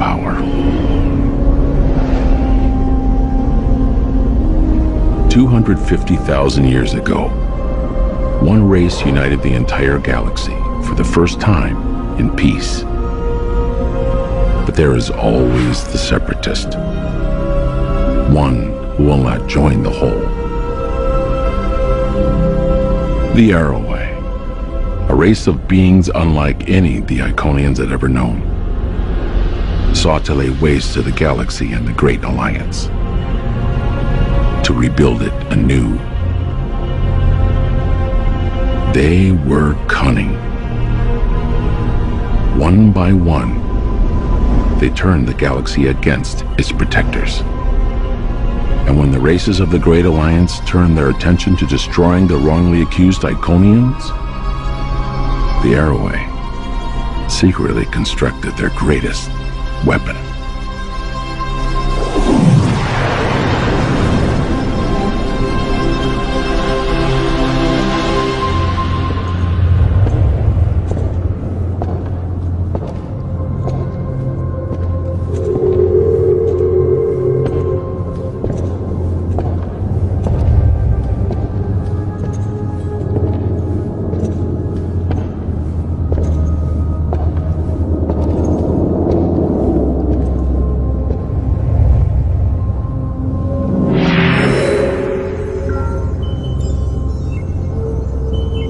power. 250,000 years ago, one race united the entire galaxy for the first time in peace. But there is always the separatist, one who will not join the whole. The Arrowway, a race of beings unlike any the Iconians had ever known, sought to lay waste to the galaxy and the Great Alliance, to rebuild it anew. They were cunning. One by one, they turned the galaxy against its protectors. And when the races of the Great Alliance turned their attention to destroying the wrongly accused Iconians, the Arrowway secretly constructed their greatest weapon.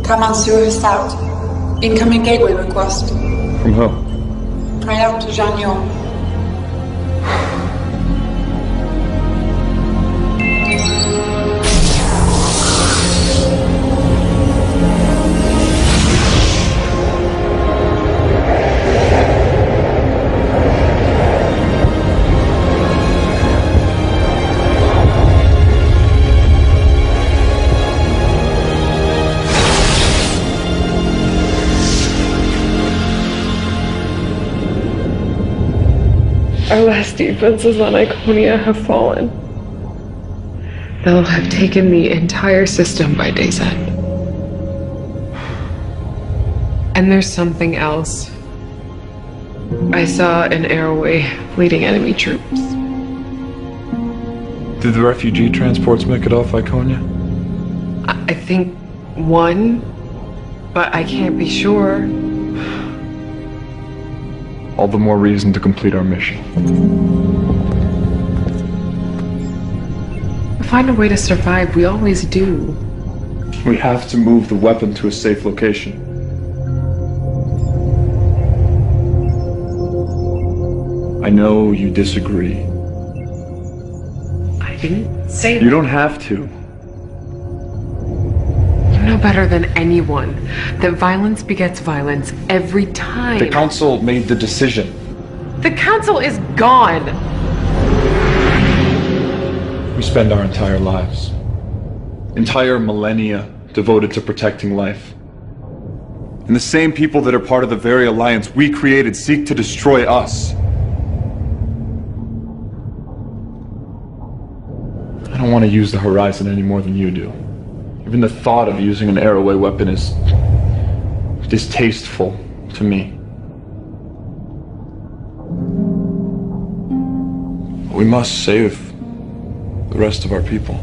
Command Sewer out. Incoming gateway request. From who? Prayat Janyon. Our last defenses on Iconia have fallen. They'll have taken the entire system by day's end. And there's something else. I saw an Arrowway leading enemy troops. Did the refugee transports make it off Iconia? I think one, but I can't be sure. All the more reason to complete our mission. Find a way to survive, we always do. We have to move the weapon to a safe location. I know you disagree. I didn't say that. You don't have to. You know better than anyone that violence begets violence every time. The Council made the decision. The Council is gone! We spend our entire lives, entire millennia, devoted to protecting life. And the same people that are part of the very alliance we created seek to destroy us. I don't want to use the Horizon any more than you do. Even the thought of using an Arrowway weapon is distasteful to me. We must save the rest of our people.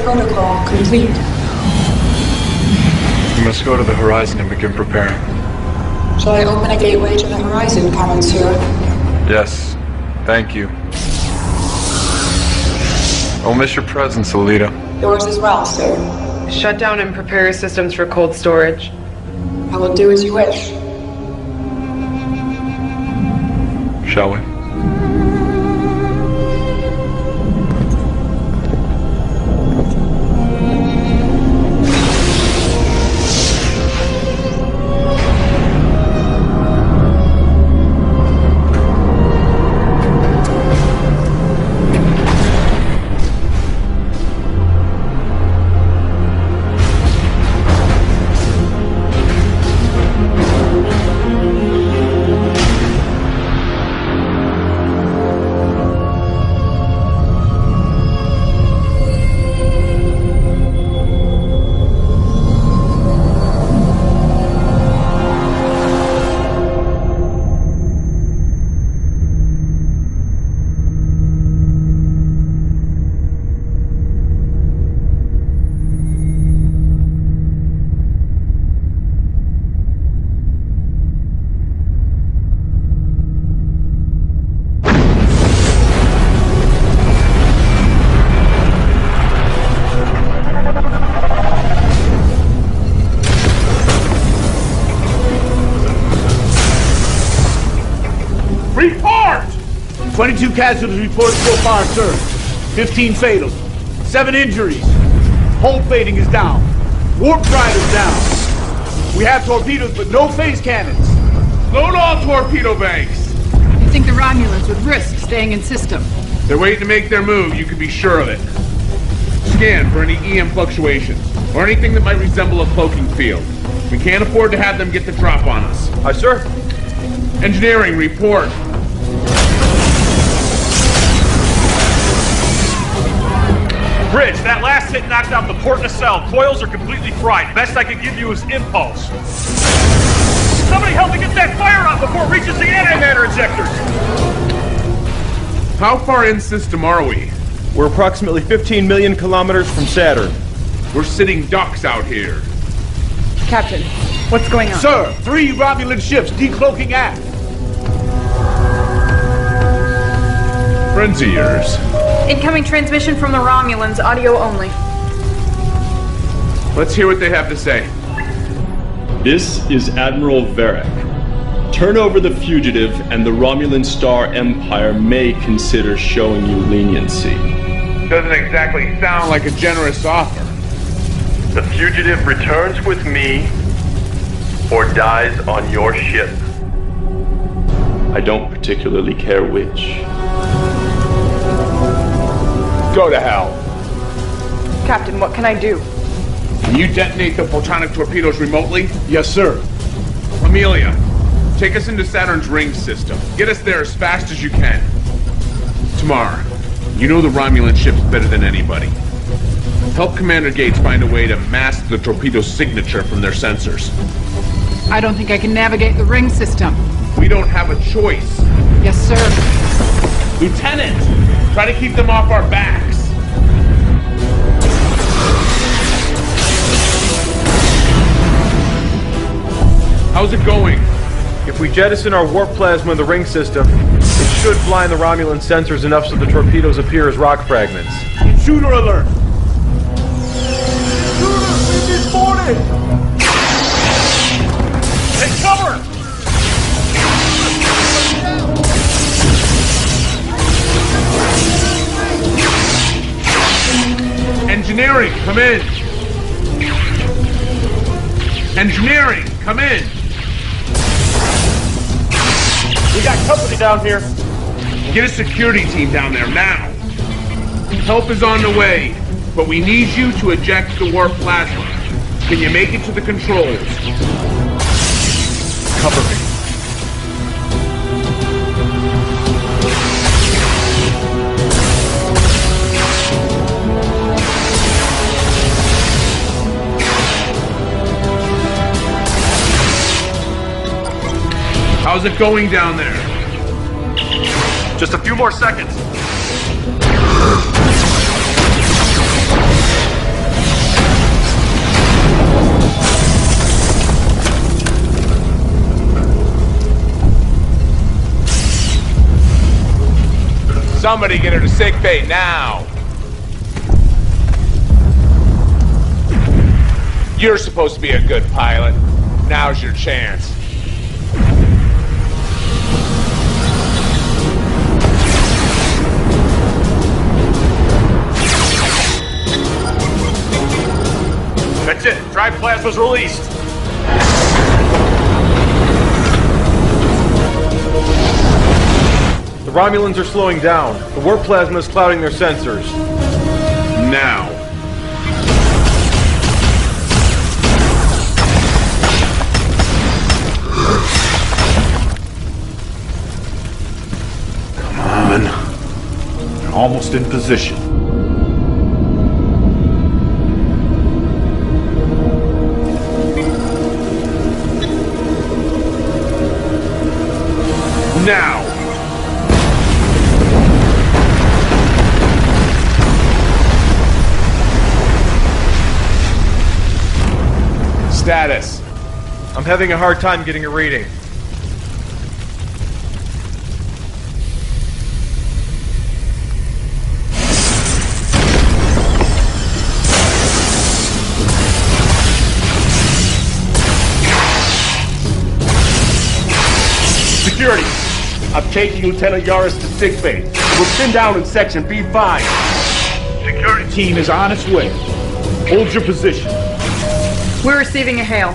protocol complete. We must go to the horizon and begin preparing. Shall I open a gateway to the horizon, Monsieur? Yes, thank you. I'll miss your presence, Alita. Yours as well, sir. Shut down and prepare your systems for cold storage. I will do as you wish. Shall we? Report! 22 casualties reported so far, sir. 15 fatal. 7 injuries. Hull plating is down. Warp drive is down. We have torpedoes, but no phase cannons. Load all torpedo banks. You think the Romulans would risk staying in system? They're waiting to make their move, you can be sure of it. Scan for any EM fluctuations, or anything that might resemble a cloaking field. We can't afford to have them get the drop on us. Aye, sir. Engineering, report. Bridge, that last hit knocked out the port nacelle. Coils are completely fried. Best I could give you is impulse. Somebody help me get that fire out before it reaches the antimatter injectors! How far in system are we? We're approximately 15 million kilometers from Saturn. We're sitting ducks out here. Captain, what's going on? Sir, 3 Romulan ships decloaking aft. Friends of yours. Incoming transmission from the Romulans, audio only. Let's hear what they have to say. This is Admiral Varric. Turn over the fugitive, and the Romulan Star Empire may consider showing you leniency. Doesn't exactly sound like a generous offer. The fugitive returns with me, or dies on your ship. I don't particularly care which. Go to hell. Captain, what can I do? Can you detonate the photonic torpedoes remotely? Yes, sir. Amelia, take us into Saturn's ring system. Get us there as fast as you can. Tamar, you know the Romulan ships better than anybody. Help Commander Gates find a way to mask the torpedo signature from their sensors. I don't think I can navigate the ring system. We don't have a choice. Yes, sir. Lieutenant, try to keep them off our backs. How's it going? If we jettison our warp plasma in the ring system, it should blind the Romulan sensors enough so the torpedoes appear as rock fragments. Intruder alert! Intruders, we've been boarded! Take cover! Engineering, come in! Engineering, come in! We got company down here. Get a security team down there now. Help is on the way, but we need you to eject the warp plasma. Can you make it to the controls? Cover me. How's it going down there? Just a few more seconds. Somebody get her to sickbay now! You're supposed to be a good pilot. Now's your chance. That's it. Drive plasma's released. The Romulans are slowing down. The warp plasma is clouding their sensors. Now. Come on. They're almost in position. Now! Status. I'm having a hard time getting a reading. Security. I'm taking Lieutenant Yaris to sickbay. We're pinned down in section B5. Security team is on its way. Hold your position. We're receiving a hail.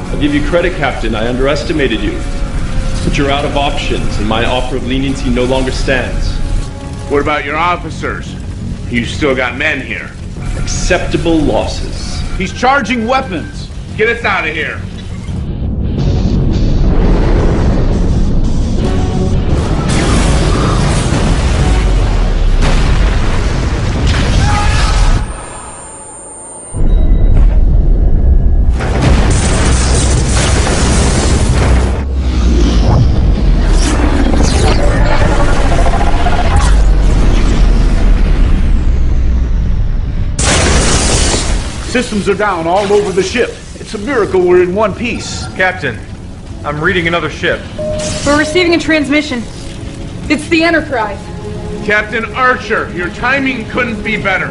I'll give you credit, Captain. I underestimated you. But you're out of options, and my offer of leniency no longer stands. What about your officers? You still got men here. Acceptable losses. He's charging weapons. Get us out of here. Systems are down all over the ship. It's a miracle we're in one piece. Captain, I'm reading another ship. We're receiving a transmission. It's the Enterprise. Captain Archer, your timing couldn't be better.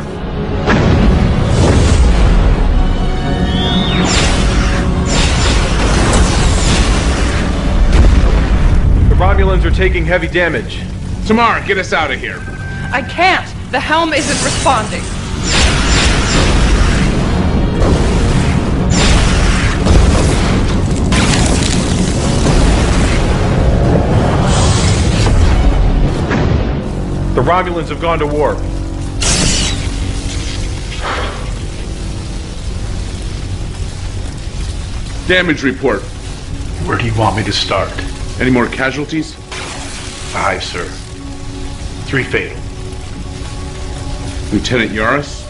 The Romulans are taking heavy damage. Tamara, get us out of here. I can't. The helm isn't responding. The Romulans have gone to warp. Damage report. Where do you want me to start? Any more casualties? 5, sir. 3 fatal. Lieutenant Yaris?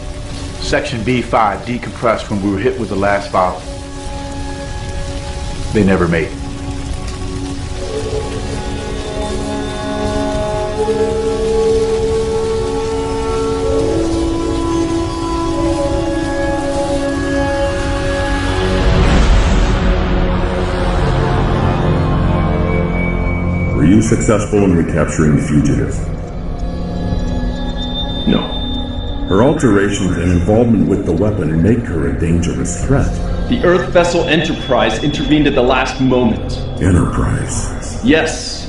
Section B5 decompressed when we were hit with the last bomb. They never made it. Were you successful in recapturing the fugitive? No. Her alterations and involvement with the weapon make her a dangerous threat. The Earth vessel Enterprise intervened at the last moment. Enterprise? Yes.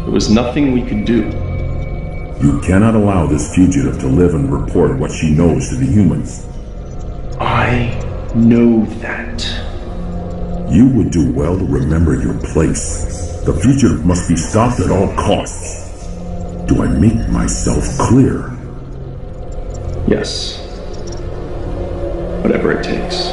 There was nothing we could do. You cannot allow this fugitive to live and report what she knows to the humans. I know that. You would do well to remember your place. The fugitive must be stopped at all costs. Do I make myself clear? Yes. Whatever it takes.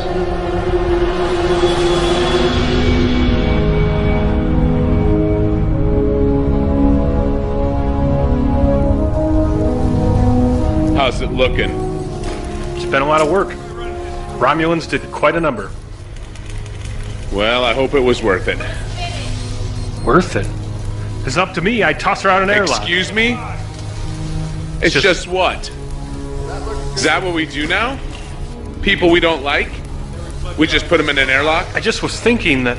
How's it looking? It's been a lot of work. Romulans did quite a number. Well, I hope it was worth it. Worth it? It's up to me. I'd toss her out an airlock. Excuse me? It's just what? Is that what we do now? People we don't like? We just put them in an airlock? I just was thinking that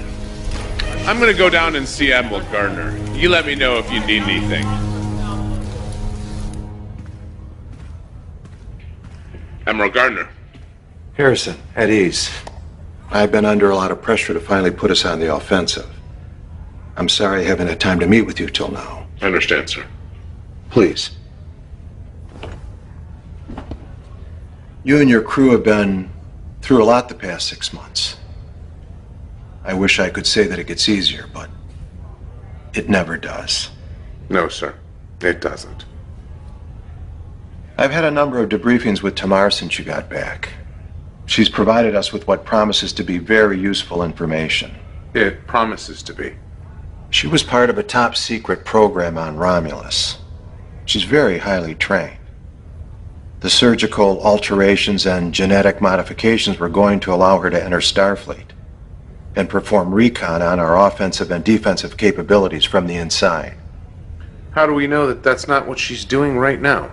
I'm gonna go down and see Admiral Gardner. You let me know if you need anything. Admiral Gardner. Harrison, at ease. I've been under a lot of pressure to finally put us on the offensive. I'm sorry I haven't had time to meet with you till now. I understand, sir. Please. You and your crew have been through a lot the past 6 months. I wish I could say that it gets easier, but it never does. No, sir. It doesn't. I've had a number of debriefings with Tamar since you got back. She's provided us with what promises to be very useful information. It promises to be. She was part of a top-secret program on Romulus. She's very highly trained. The surgical alterations and genetic modifications were going to allow her to enter Starfleet and perform recon on our offensive and defensive capabilities from the inside. How do we know that that's not what she's doing right now?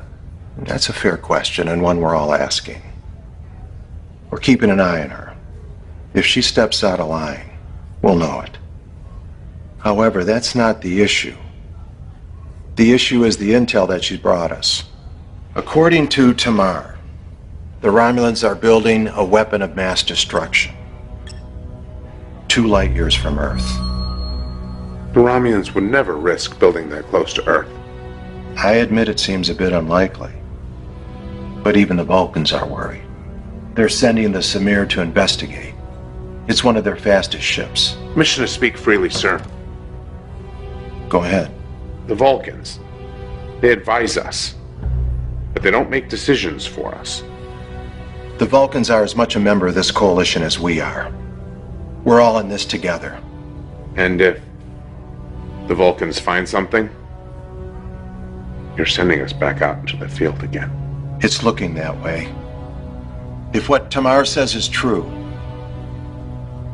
That's a fair question, and one we're all asking. We're keeping an eye on her. If she steps out of line, we'll know it. However, that's not the issue. The issue is the intel that she's brought us. According to Tamar, the Romulans are building a weapon of mass destruction 2 light years from Earth. The Romulans would never risk building that close to Earth. I admit it seems a bit unlikely, but even the Vulcans are worried. They're sending the Samir to investigate. It's one of their fastest ships. Mission to speak freely, sir. Go ahead. The Vulcans, they advise us, but they don't make decisions for us. The Vulcans are as much a member of this coalition as we are. We're all in this together. And if the Vulcans find something, you're sending us back out into the field again. It's looking that way. If what Tamar says is true,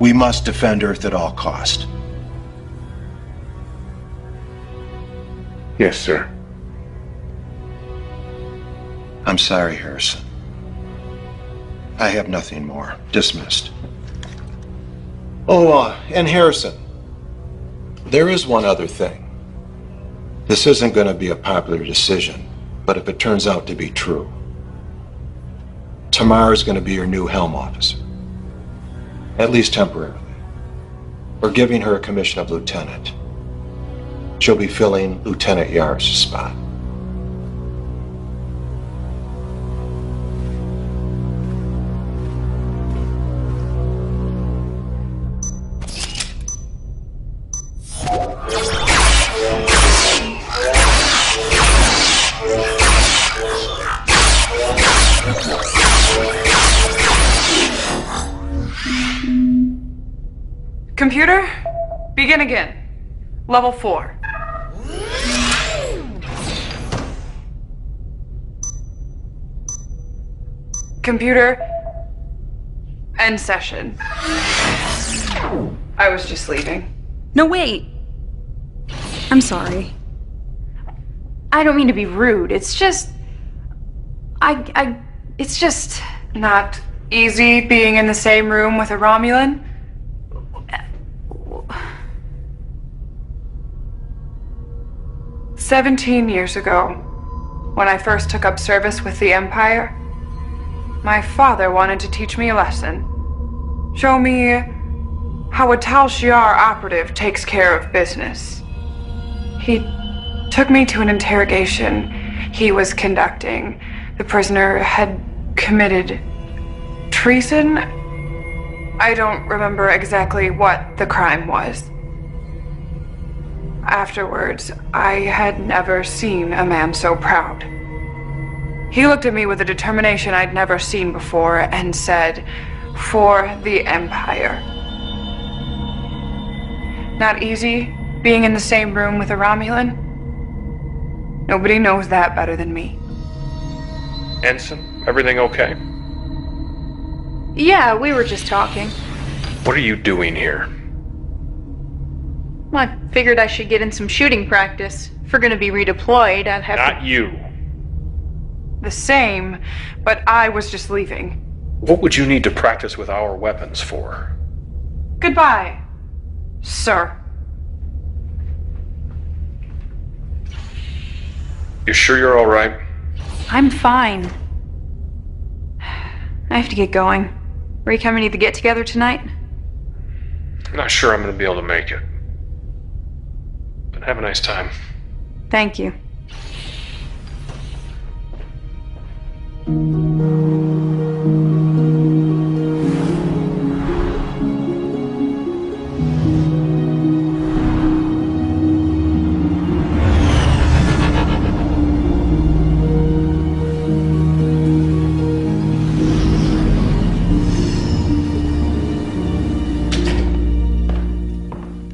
we must defend Earth at all cost. Yes, sir. I'm sorry, Harrison. I have nothing more. Dismissed. Oh, and Harrison, there is one other thing. This isn't going to be a popular decision, but if it turns out to be true, Tamar is going to be your new helm officer. At least temporarily. We're giving her a commission of lieutenant. She'll be filling Lieutenant Yar's spot. Computer, begin again. Level 4. Computer, end session. I was just leaving. No, wait. I'm sorry. I don't mean to be rude. It's just... It's just... Not easy being in the same room with a Romulan? 17 years ago, when I first took up service with the Empire, my father wanted to teach me a lesson. Show me how a Tal Shiar operative takes care of business. He took me to an interrogation he was conducting. The prisoner had committed treason. I don't remember exactly what the crime was. Afterwards, I had never seen a man so proud. He looked at me with a determination I'd never seen before and said, "For the Empire." Not easy being in the same room with a Romulan? Nobody knows that better than me. Ensign, everything okay? Yeah, we were just talking. What are you doing here? Well, I figured I should get in some shooting practice. If we're gonna be redeployed, I'd have Not you. The same, but I was just leaving. What would you need to practice with our weapons for? Goodbye, sir. You sure you're all right? I'm fine. I have to get going. Are you coming to the get-together tonight? I'm not sure I'm going to be able to make it. But have a nice time. Thank you.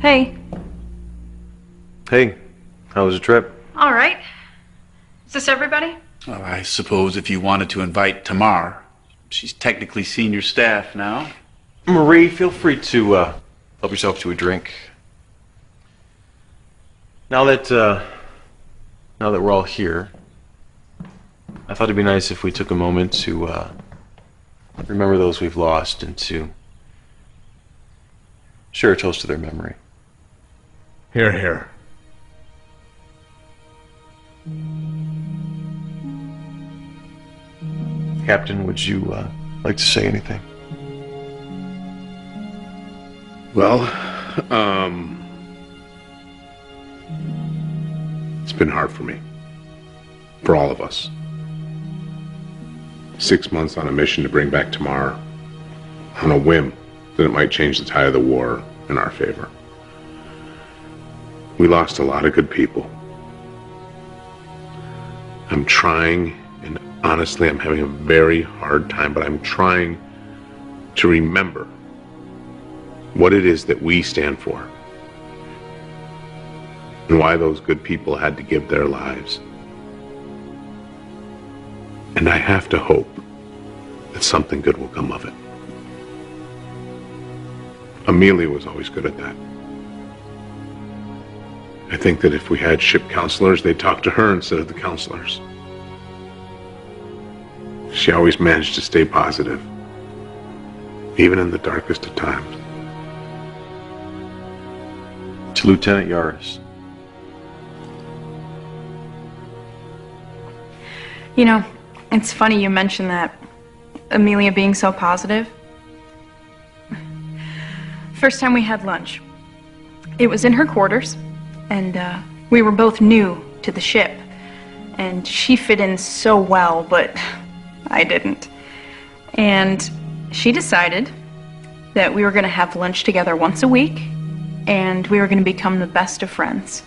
Hey. Hey, how was the trip? All right. Is this everybody? Well, I suppose if you wanted to invite Tamar, she's technically senior staff now. Marie, feel free to help yourself to a drink. Now that we're all here, I thought it'd be nice if we took a moment to remember those we've lost and to share a toast to their memory. Here, here. Captain, would you like to say anything? Well, it's been hard for me. For all of us. 6 months on a mission to bring back Tamar on a whim that it might change the tide of the war in our favor. We lost a lot of good people. I'm trying, and honestly, I'm having a very hard time, but I'm trying to remember what it is that we stand for and why those good people had to give their lives. And I have to hope that something good will come of it. Amelia was always good at that. I think that if we had ship counselors, they'd talk to her instead of the counselors. She always managed to stay positive, even in the darkest of times. To Lieutenant Yaris. You know, it's funny you mentioned that. Amelia being so positive. First time we had lunch, it was in her quarters, and we were both new to the ship. And she fit in so well, but I didn't. And she decided that we were going to have lunch together once a week, and we were going to become the best of friends.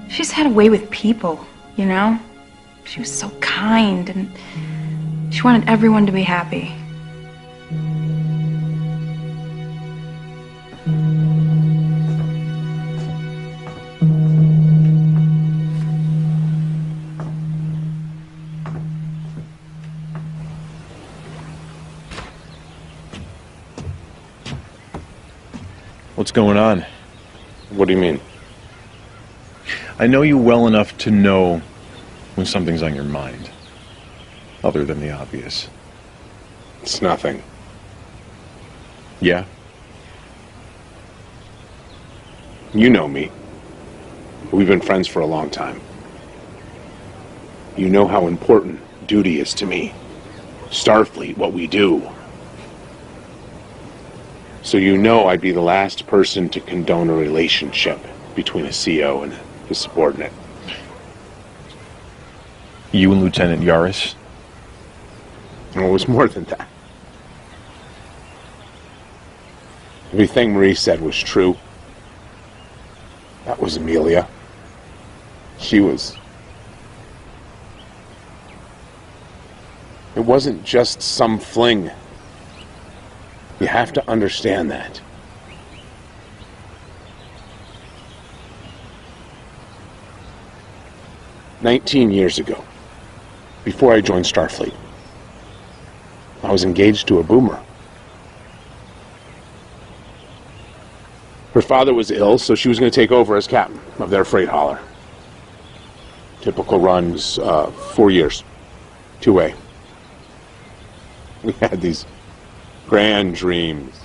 She just had a way with people, you know? She was so kind, and she wanted everyone to be happy. What's going on? What do you mean? I know you well enough to know when something's on your mind, other than the obvious. It's nothing. Yeah? You know me. We've been friends for a long time. You know how important duty is to me. Starfleet, what we do. So you know I'd be the last person to condone a relationship between a CO and his subordinate. You and Lieutenant Yaris? No, it was more than that. Everything Marie said was true. That was Amelia. She was... It wasn't just some fling. You have to understand that. "19 years ago, before I joined Starfleet, I was engaged to a boomer. Her father was ill, so she was going to take over as captain of their freight hauler. Typical runs, 4 years, 2A. We had these grand dreams.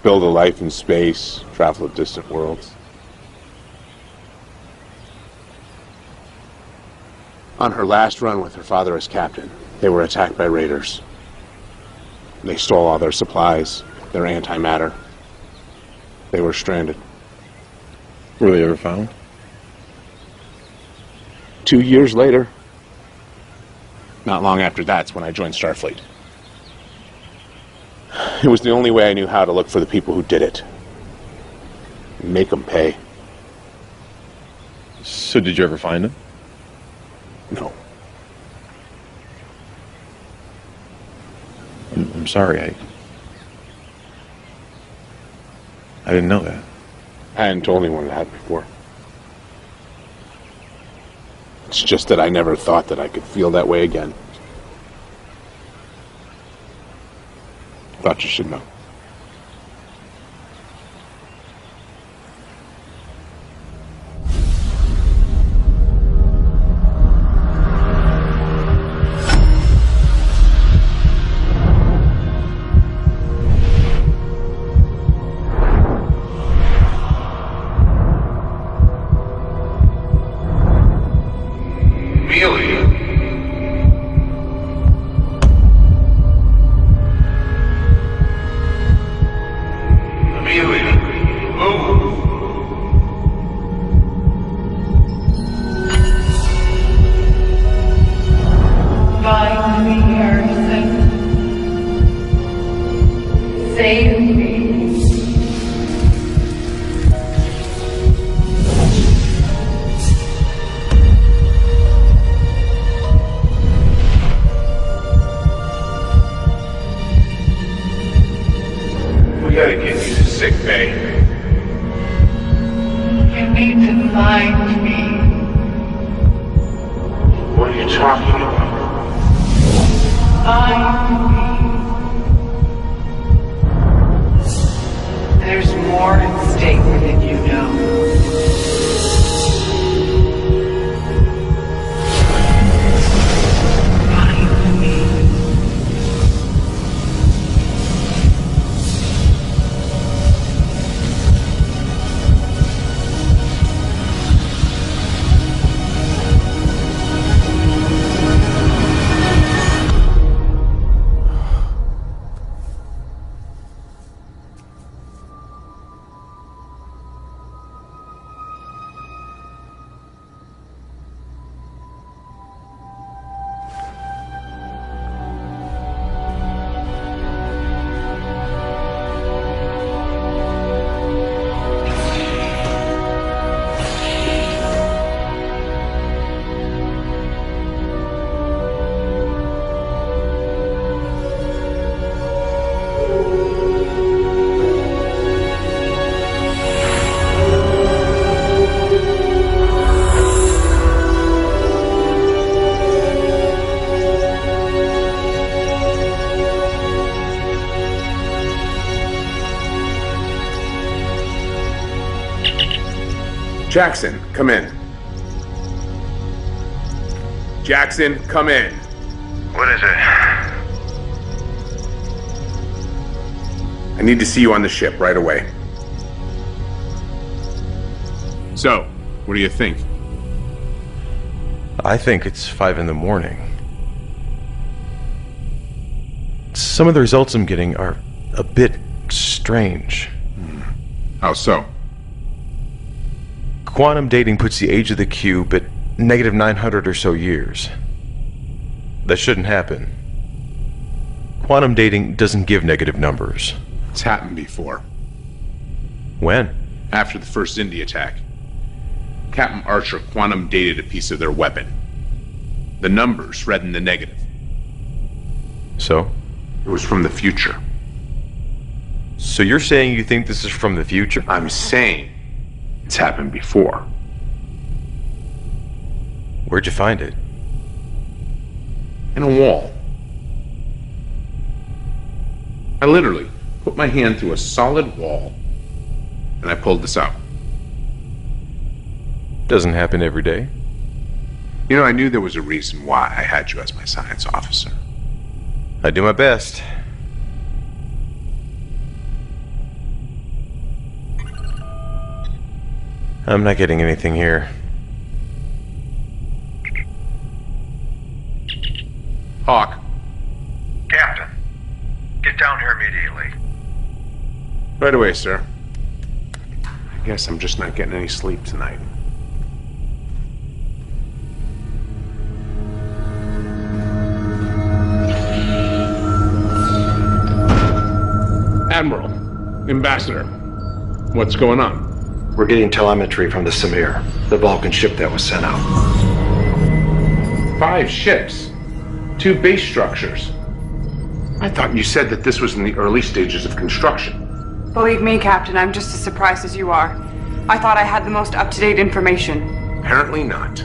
Build a life in space, travel to distant worlds. On her last run with her father as captain, they were attacked by raiders. They stole all their supplies, their antimatter. They were stranded. Were they ever found? 2 years later. Not long after that's when I joined Starfleet. It was the only way I knew how to look for the people who did it. Make them pay. So did you ever find them? No. I'm sorry, I didn't know that. I hadn't told anyone that before. It's just that I never thought that I could feel that way again. Thought you should know. Jackson, come in. Jackson, come in. What is it? I need to see you on the ship right away. So, what do you think? I think it's 5 in the morning. Some of the results I'm getting are a bit strange. How so? Quantum dating puts the age of the cube at negative 900 or so years. That shouldn't happen. Quantum dating doesn't give negative numbers. It's happened before. When? After the first Indy attack. Captain Archer quantum dated a piece of their weapon. The numbers read in the negative. So? It was from the future. So you're saying you think this is from the future? I'm saying it's happened before. Where'd you find it? In a wall. I literally put my hand through a solid wall and I pulled this out. Doesn't happen every day. You know, I knew there was a reason why I had you as my science officer. I do my best. I'm not getting anything here. Hawk. Captain, get down here immediately. Right away, sir. I guess I'm just not getting any sleep tonight. Admiral, Ambassador, what's going on? We're getting telemetry from the Samir, the Vulcan ship that was sent out. 5 ships. 2 base structures. I thought you said that this was in the early stages of construction. Believe me, Captain, I'm just as surprised as you are. I thought I had the most up-to-date information. Apparently not.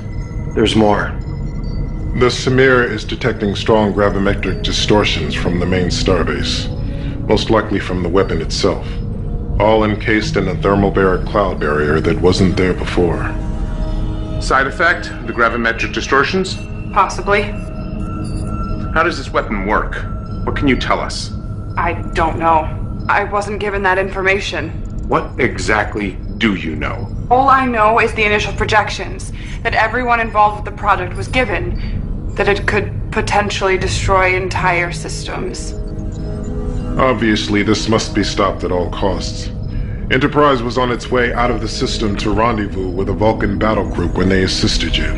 There's more. The Samir is detecting strong gravimetric distortions from the main starbase, most likely from the weapon itself, all encased in a thermobaric cloud barrier that wasn't there before. Side effect? The gravimetric distortions? Possibly. How does this weapon work? What can you tell us? I don't know. I wasn't given that information. What exactly do you know? All I know is the initial projections, that everyone involved with the project was given, that it could potentially destroy entire systems. Obviously, this must be stopped at all costs. Enterprise was on its way out of the system to rendezvous with a Vulcan battle group when they assisted you.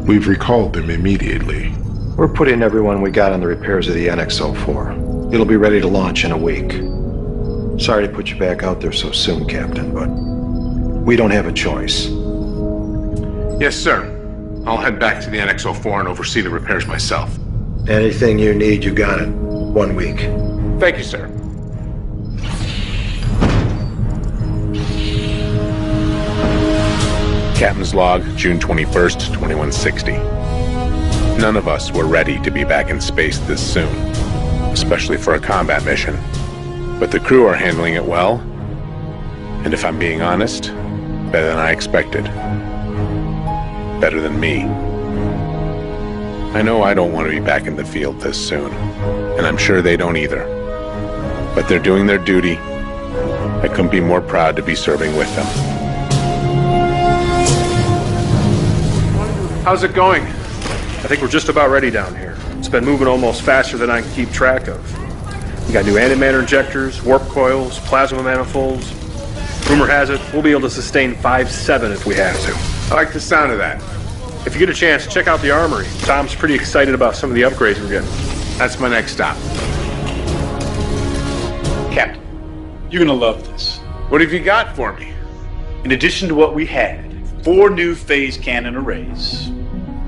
We've recalled them immediately. We're putting everyone we got on the repairs of the NX-04. It'll be ready to launch in a week. Sorry to put you back out there so soon, Captain, but we don't have a choice. Yes, sir. I'll head back to the NX-04 and oversee the repairs myself. Anything you need, you got it. 1 week. Thank you, sir. Captain's log, June 21st, 2160. None of us were ready to be back in space this soon, especially for a combat mission. But the crew are handling it well, and if I'm being honest, better than I expected. Better than me. I know I don't want to be back in the field this soon, and I'm sure they don't either. But they're doing their duty. I couldn't be more proud to be serving with them. How's it going? I think we're just about ready down here. It's been moving almost faster than I can keep track of. We got new antimatter injectors, warp coils, plasma manifolds. Rumor has it, we'll be able to sustain 5-7 if we have to. I like the sound of that. If you get a chance, check out the armory. Tom's pretty excited about some of the upgrades we're getting. That's my next stop. Captain, you're gonna love this. What have you got for me? In addition to what we had, 4 new phase cannon arrays,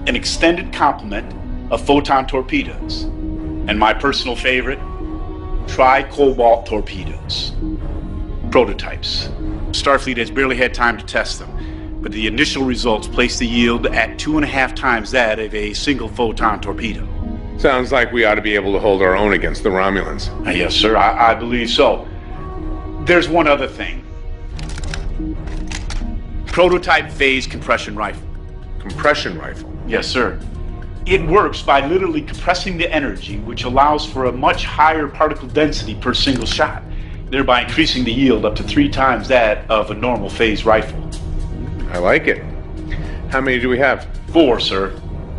an extended complement of photon torpedoes, and my personal favorite, tri-cobalt torpedoes. Prototypes. Starfleet has barely had time to test them, but the initial results place the yield at 2.5 times that of a single photon torpedo. Sounds like we ought to be able to hold our own against the Romulans. Yes, sir, I believe so. There's one other thing. Prototype phase compression rifle. Compression rifle? Yes, sir. It works by literally compressing the energy, which allows for a much higher particle density per single shot, thereby increasing the yield up to 3 times that of a normal phase rifle. I like it. How many do we have? 4, sir.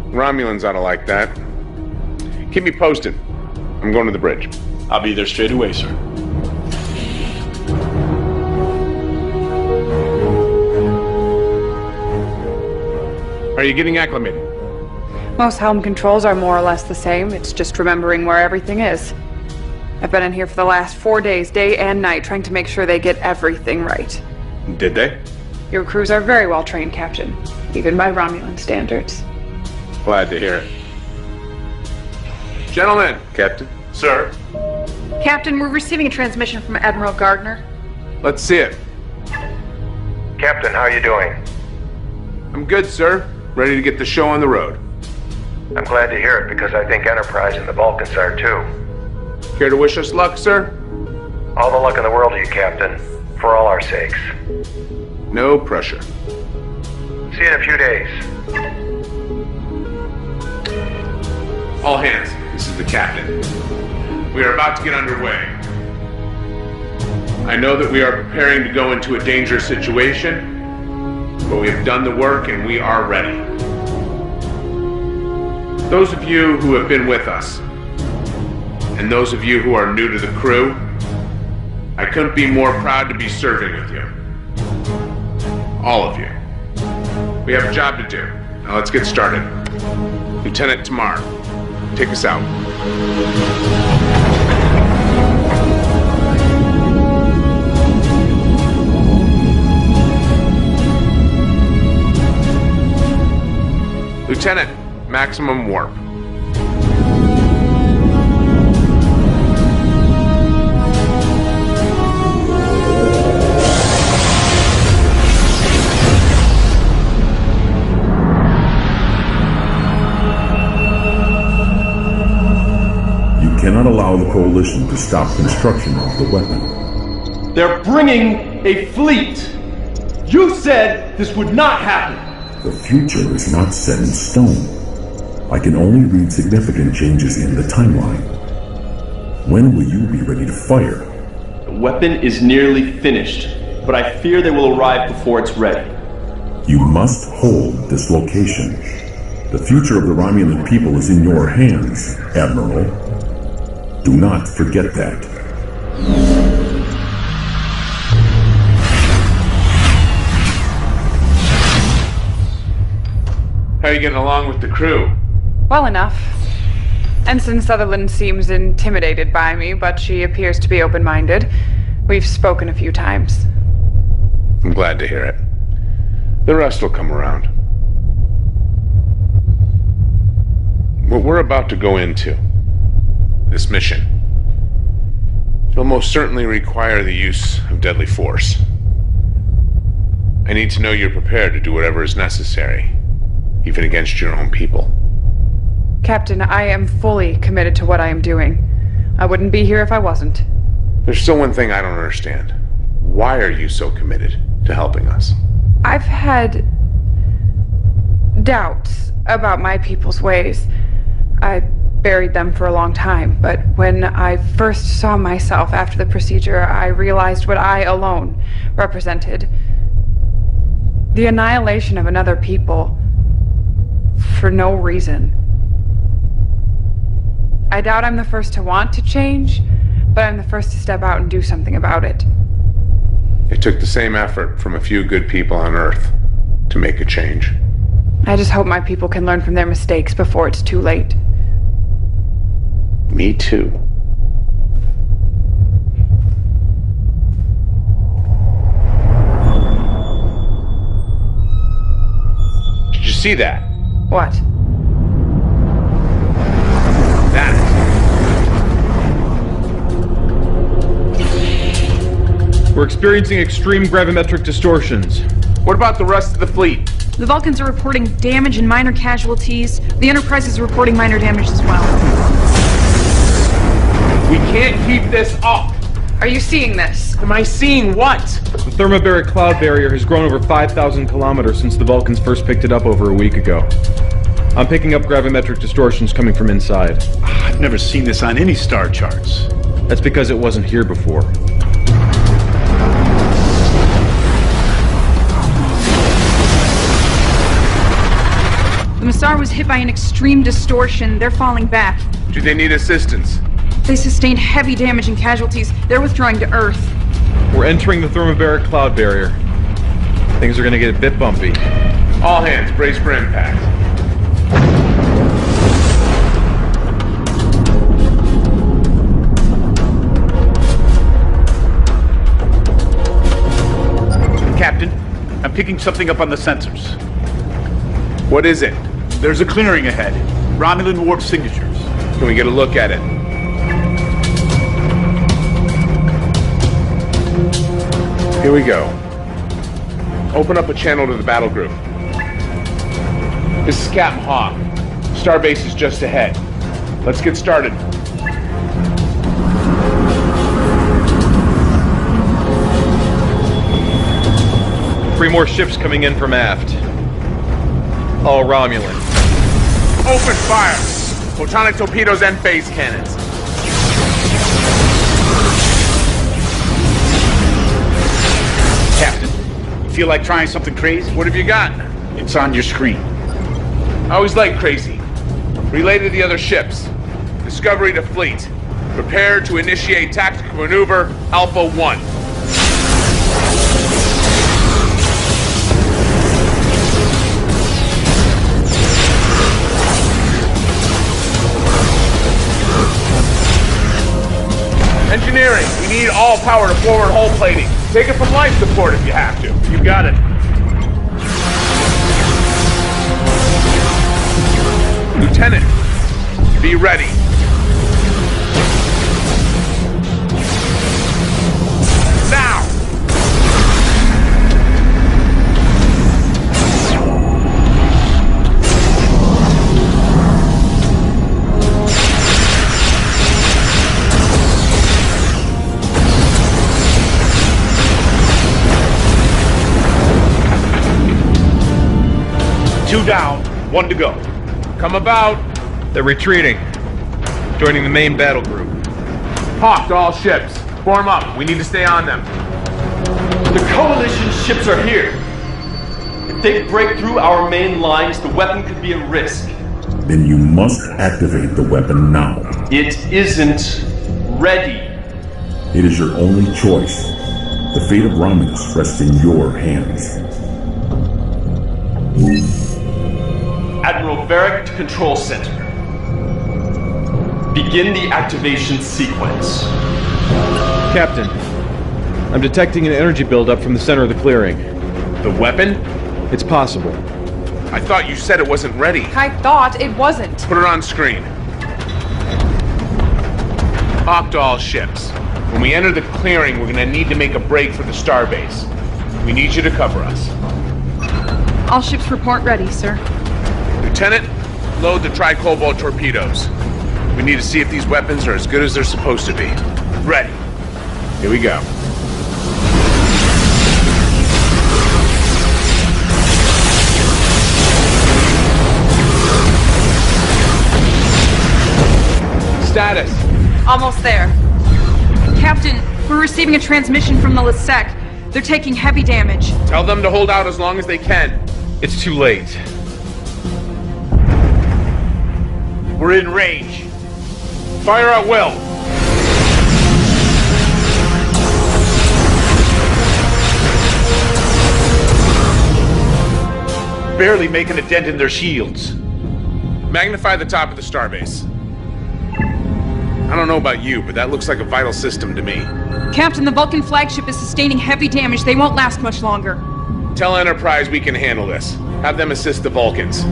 Romulans ought to like that. Keep me posted. I'm going to the bridge. I'll be there straight away, sir. Are you getting acclimated? Most helm controls are more or less the same. It's just remembering where everything is. I've been in here for the last 4 days, day and night, trying to make sure they get everything right. Did they? Your crews are very well trained, Captain, even by Romulan standards. Glad to hear it. Gentlemen. Captain. Sir. Captain, we're receiving a transmission from Admiral Gardner. Let's see it. Captain, how are you doing? I'm good, sir. Ready to get the show on the road. I'm glad to hear it because I think Enterprise and the Vulcans are too. Care to wish us luck, sir? All the luck in the world to you, Captain. For all our sakes. No pressure. See you in a few days. All hands, this is the captain. We are about to get underway. I know that we are preparing to go into a dangerous situation, but we have done the work and we are ready. Those of you who have been with us, and those of you who are new to the crew, I couldn't be more proud to be serving with you. All of you. We have a job to do. Now let's get started. Lieutenant Tamar, take us out. Lieutenant, maximum warp. You cannot allow the Coalition to stop construction of the weapon. They're bringing a fleet. You said this would not happen. The future is not set in stone. I can only read significant changes in the timeline. When will you be ready to fire? The weapon is nearly finished, but I fear they will arrive before it's ready. You must hold this location. The future of the Romulan people is in your hands, Admiral. Do not forget that. How are you getting along with the crew? Well enough. Ensign Sutherland seems intimidated by me, but she appears to be open-minded. We've spoken a few times. I'm glad to hear it. The rest will come around. What we're about to go into, this mission, it'll most certainly require the use of deadly force. I need to know you're prepared to do whatever is necessary, even against your own people. Captain, I am fully committed to what I am doing. I wouldn't be here if I wasn't. There's still one thing I don't understand. Why are you so committed to helping us? I've had doubts about my people's ways. I buried them for a long time, but when I first saw myself after the procedure, I realized what I alone represented. The annihilation of another people for no reason. I doubt I'm the first to want to change, but I'm the first to step out and do something about it. It took the same effort from a few good people on Earth to make a change. I just hope my people can learn from their mistakes before it's too late. Me too. Did you see that? What? That. We're experiencing extreme gravimetric distortions. What about the rest of the fleet? The Vulcans are reporting damage and minor casualties. The Enterprise is reporting minor damage as well. We can't keep this up. Are you seeing this? Am I seeing what? The thermobaric cloud barrier has grown over 5,000 kilometers since the Vulcans first picked it up over a week ago. I'm picking up gravimetric distortions coming from inside. I've never seen this on any star charts. That's because it wasn't here before. The Massar was hit by an extreme distortion. They're falling back. Do they need assistance? They sustained heavy damage and casualties. They're withdrawing to Earth. We're entering the thermobaric cloud barrier. Things are gonna get a bit bumpy. All hands, brace for impact. Captain, I'm picking something up on the sensors. What is it? There's a clearing ahead. Romulan warp signatures. Can we get a look at it? Here we go. Open up a channel to the battle group. This is Captain Hawk. Starbase is just ahead. Let's get started. Three more ships coming in from aft. All Romulan. Open fire! Photonic torpedoes and phase cannons. Captain, you feel like trying something crazy? What have you got? It's on your screen. I always like crazy. Relay to the other ships. Discovery to fleet. Prepare to initiate tactical maneuver Alpha 1. Engineering, we need all power to forward hull plating. Take it from life support if you have to. You got it. Lieutenant, be ready. Now! Two down, one to go. Come about. They're retreating. Joining the main battle group. Hawk to all ships. Form up. We need to stay on them. The Coalition ships are here. If they break through our main lines, the weapon could be at risk. Then you must activate the weapon now. It isn't ready. It is your only choice. The fate of Romulus rests in your hands. Admiral Varric to Control Center. Begin the activation sequence. Captain, I'm detecting an energy buildup from the center of the clearing. The weapon? It's possible. I thought you said it wasn't ready. I thought it wasn't. Put it on screen. Hawk to all ships. When we enter the clearing, we're gonna need to make a break for the starbase. We need you to cover us. All ships report ready, sir. Lieutenant, load the Tricobalt torpedoes. We need to see if these weapons are as good as they're supposed to be. Ready. Here we go. Status. Almost there. Captain, we're receiving a transmission from the Lisek. They're taking heavy damage. Tell them to hold out as long as they can. It's too late. We're in range. Fire at will. Barely making a dent in their shields. Magnify the top of the starbase. I don't know about you, but that looks like a vital system to me. Captain, the Vulcan flagship is sustaining heavy damage. They won't last much longer. Tell Enterprise we can handle this. Have them assist the Vulcans.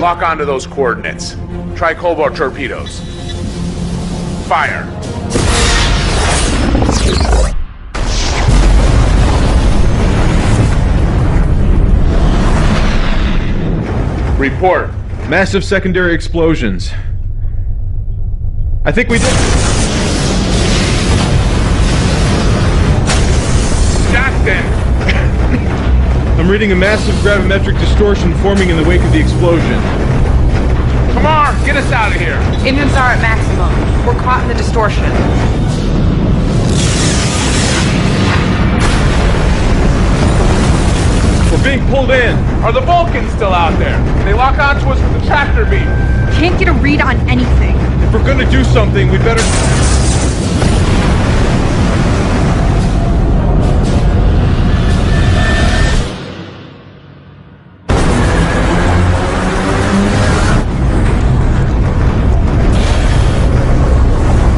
Lock onto those coordinates. Tricobalt torpedoes. Fire. Report. Massive secondary explosions. I think we did. Jackson! I'm reading a massive gravimetric distortion forming in the wake of the explosion. Come on, get us out of here. Engines are at maximum. We're caught in the distortion. We're being pulled in. Are the Vulcans still out there? They lock onto us with the tractor beam. Can't get a read on anything. If we're gonna do something, we better...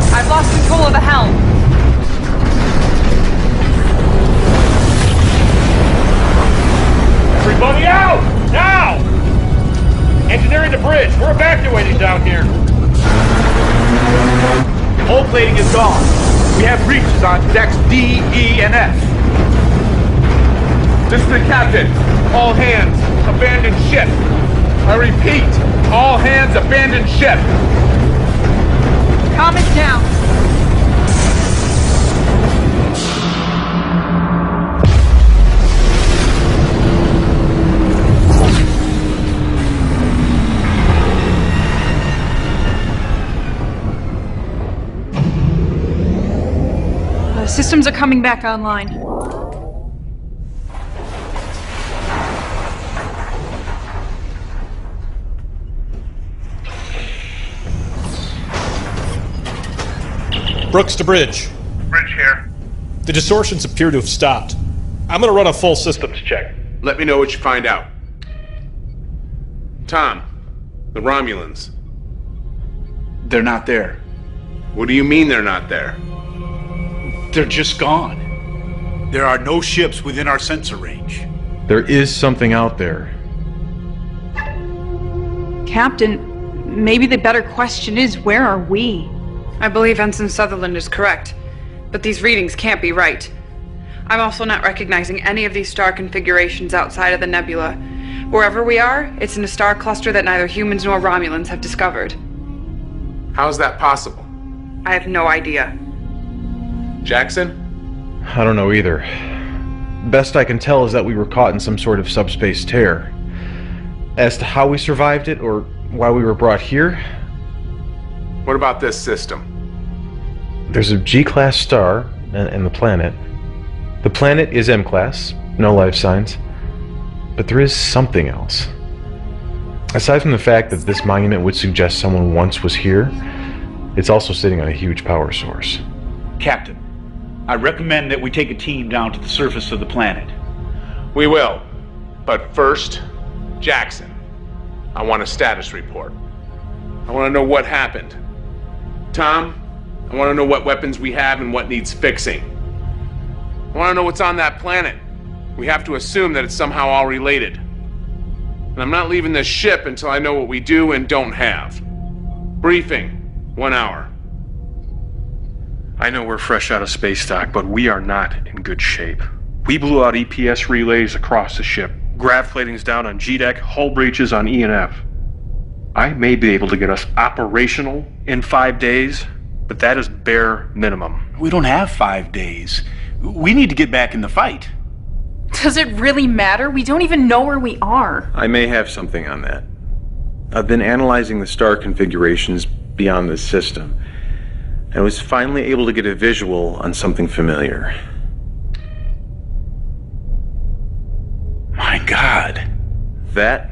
I've lost control of the helm. Everybody out! Now! Engineering the bridge. We're evacuating down here. Hull plating is gone. We have breaches on decks D, E, and F. This is the captain. All hands, abandon ship. I repeat, all hands, abandon ship. Calm it down. The systems are coming back online. Brooks to Bridge. Bridge here. The distortions appear to have stopped. I'm gonna run a full systems check. Let me know what you find out. Tom, the Romulans. They're not there. What do you mean they're not there? They're just gone. There are no ships within our sensor range. There is something out there. Captain, maybe the better question is, where are we? I believe Ensign Sutherland is correct, but these readings can't be right. I'm also not recognizing any of these star configurations outside of the nebula. Wherever we are, it's in a star cluster that neither humans nor Romulans have discovered. How is that possible? I have no idea. Jackson? I don't know either. Best I can tell is that we were caught in some sort of subspace tear. As to how we survived it, or why we were brought here... What about this system? There's a G-class star, and the planet. The planet is M-class, no life signs. But there is something else. Aside from the fact that this monument would suggest someone once was here, it's also sitting on a huge power source. Captain, I recommend that we take a team down to the surface of the planet. We will. But first, Jackson, I want a status report. I want to know what happened. Tom, I want to know what weapons we have and what needs fixing. I want to know what's on that planet. We have to assume that it's somehow all related. And I'm not leaving this ship until I know what we do and don't have. Briefing, 1 hour. I know we're fresh out of space dock, but we are not in good shape. We blew out EPS relays across the ship. Grav plating's down on G-deck, hull breaches on E and F. I may be able to get us operational in 5 days, but that is bare minimum. We don't have 5 days. We need to get back in the fight. Does it really matter? We don't even know where we are. I may have something on that. I've been analyzing the star configurations beyond this system, and was finally able to get a visual on something familiar. My God. That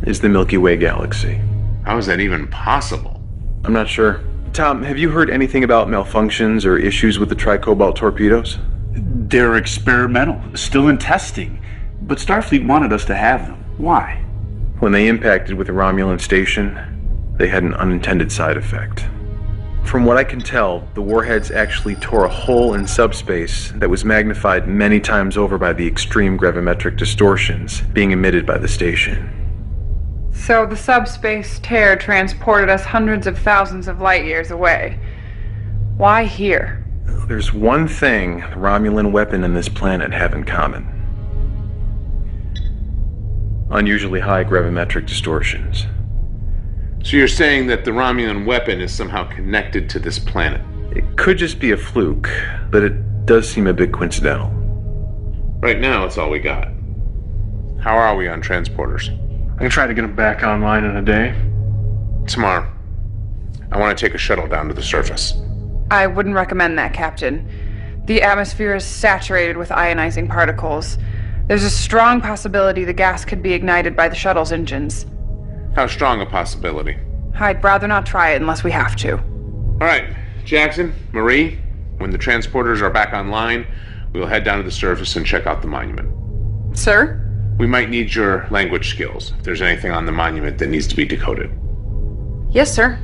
is the Milky Way galaxy. How is that even possible? I'm not sure. Tom, have you heard anything about malfunctions or issues with the tricobalt torpedoes? They're experimental, still in testing, but Starfleet wanted us to have them. Why? When they impacted with the Romulan station, they had an unintended side effect. From what I can tell, the warheads actually tore a hole in subspace that was magnified many times over by the extreme gravimetric distortions being emitted by the station. So the subspace tear transported us hundreds of thousands of light years away. Why here? There's one thing the Romulan weapon and this planet have in common. Unusually high gravimetric distortions. So you're saying that the Romulan weapon is somehow connected to this planet? It could just be a fluke, but it does seem a bit coincidental. Right now, it's all we got. How are we on transporters? I can try to get them back online in a day. Tomorrow, I want to take a shuttle down to the surface. I wouldn't recommend that, Captain. The atmosphere is saturated with ionizing particles. There's a strong possibility the gas could be ignited by the shuttle's engines. How strong a possibility? I'd rather not try it unless we have to. All right, Jackson, Marie, when the transporters are back online, we'll head down to the surface and check out the monument. Sir? We might need your language skills, if there's anything on the monument that needs to be decoded. Yes, sir.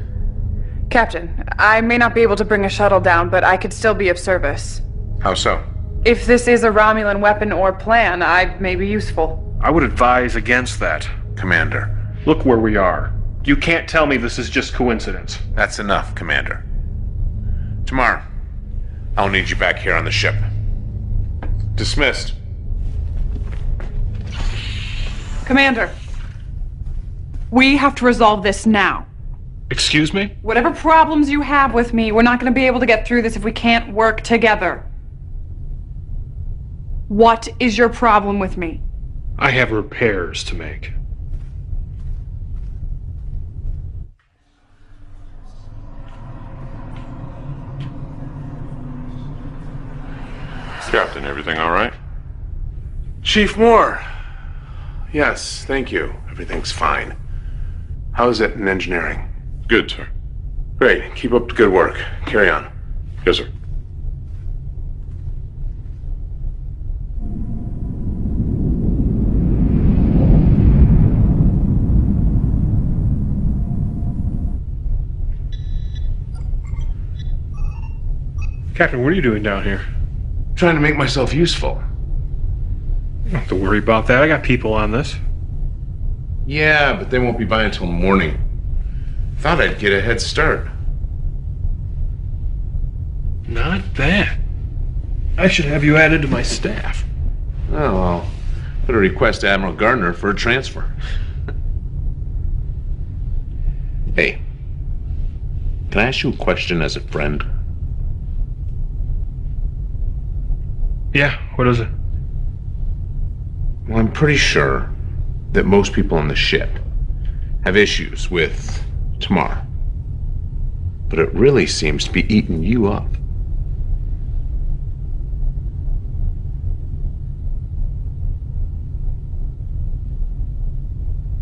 Captain, I may not be able to bring a shuttle down, but I could still be of service. How so? If this is a Romulan weapon or plan, I may be useful. I would advise against that. Commander. Look where we are. You can't tell me this is just coincidence. That's enough, Commander. Tomorrow, I'll need you back here on the ship. Dismissed. Commander, we have to resolve this now. Excuse me? Whatever problems you have with me, we're not going to be able to get through this if we can't work together. What is your problem with me? I have repairs to make. Captain, everything all right? Chief Moore. Yes, thank you. Everything's fine. How is it in engineering? Good, sir. Great. Keep up the good work. Carry on. Yes, sir. Captain, what are you doing down here? Trying to make myself useful. You don't have to worry about that. I got people on this. Yeah, but they won't be by until morning. Thought I'd get a head start. Not bad. I should have you added to my staff. Oh, well, better request Admiral Gardner for a transfer. Hey, can I ask you a question as a friend? Yeah, what is it? Well, I'm pretty sure that most people on the ship have issues with Tamar. But it really seems to be eating you up.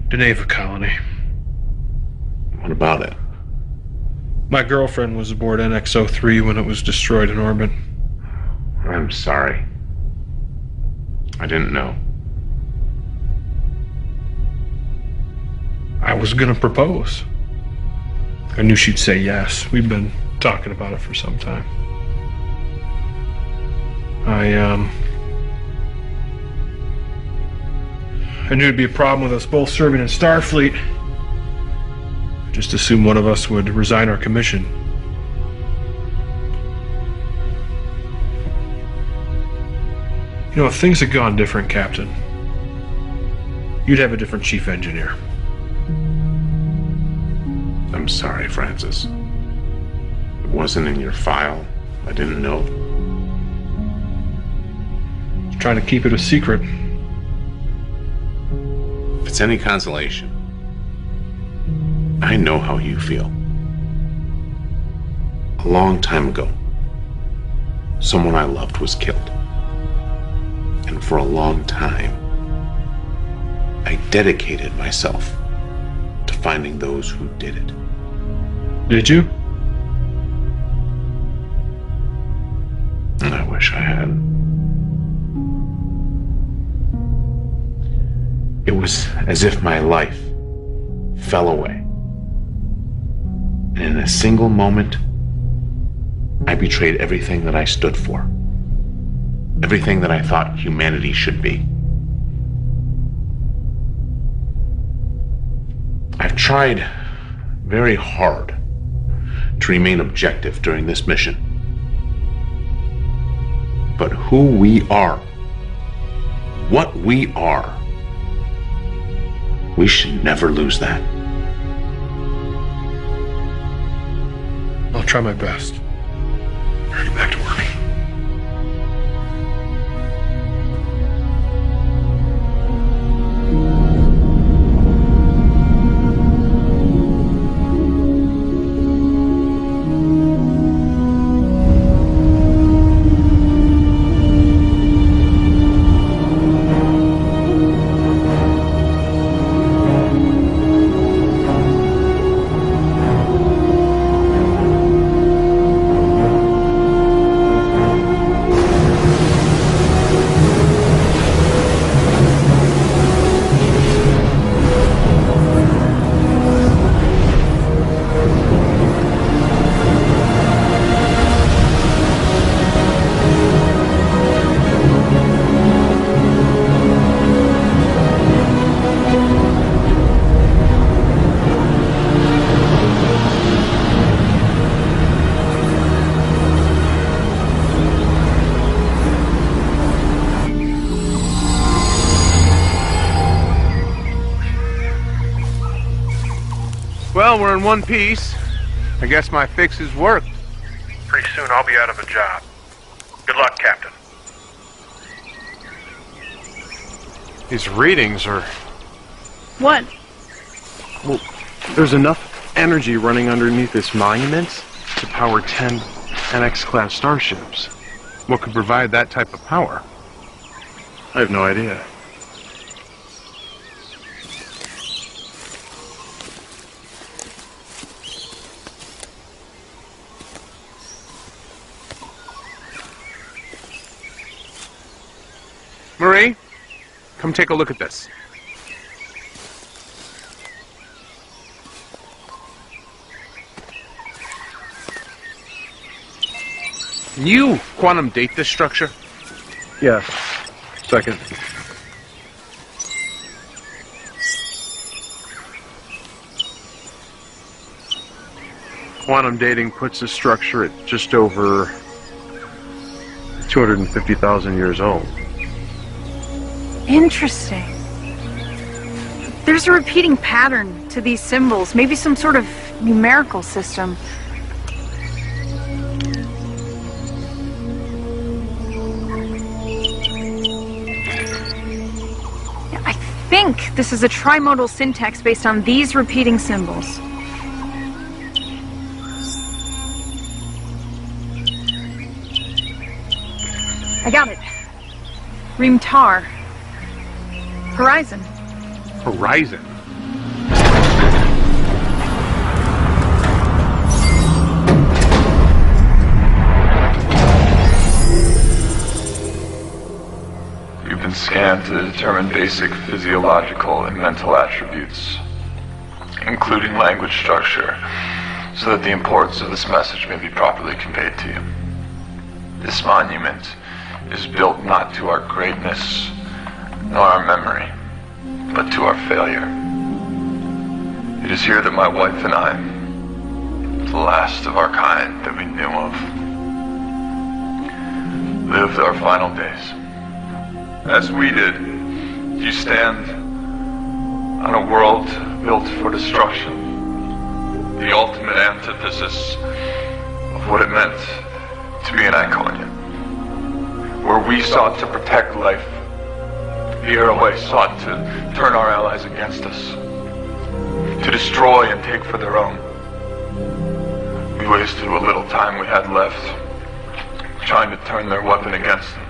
Deneva colony. What about it? My girlfriend was aboard NX-03 when it was destroyed in orbit. I'm sorry. I didn't know. I was gonna propose. I knew she'd say yes. We've been talking about it for some time. I knew it'd be a problem with us both serving in Starfleet. I just assumed one of us would resign our commission. You know, if things had gone different, Captain, you'd have a different chief engineer. I'm sorry, Francis. It wasn't in your file. I didn't know. I was trying to keep it a secret. If it's any consolation, I know how you feel. A long time ago, someone I loved was killed. And for a long time, I dedicated myself to finding those who did it. Did you? I wish I had. It was as if my life fell away. And in a single moment, I betrayed everything that I stood for. Everything that I thought humanity should be. I've tried very hard to remain objective during this mission. But who we are, what we are, we should never lose that. I'll try my best. Get back to work. Well, we're in one piece. I guess my fixes worked. Pretty soon I'll be out of a job. Good luck, Captain. These readings are... What? Well, there's enough energy running underneath this monument to power 10 NX-class starships. What could provide that type of power? I have no idea. Discovery, come take a look at this. Can you quantum date this structure? Yes. Second. Quantum dating puts the structure at just over 250,000 years old. Interesting. There's a repeating pattern to these symbols, maybe some sort of numerical system. I think this is a trimodal syntax based on these repeating symbols. I got it. Rimtar. Horizon. Horizon? You've been scanned to determine basic physiological and mental attributes, including language structure, so that the importance of this message may be properly conveyed to you. This monument is built not to our greatness, nor our memory, but to our failure. It is here that my wife and I, the last of our kind that we knew of, lived our final days. As we did, you stand on a world built for destruction, the ultimate antithesis of what it meant to be an Iconian. Where we sought to protect life, the Iroquois sought to turn our allies against us, to destroy and take for their own. We wasted what little time we had left, trying to turn their weapon against them.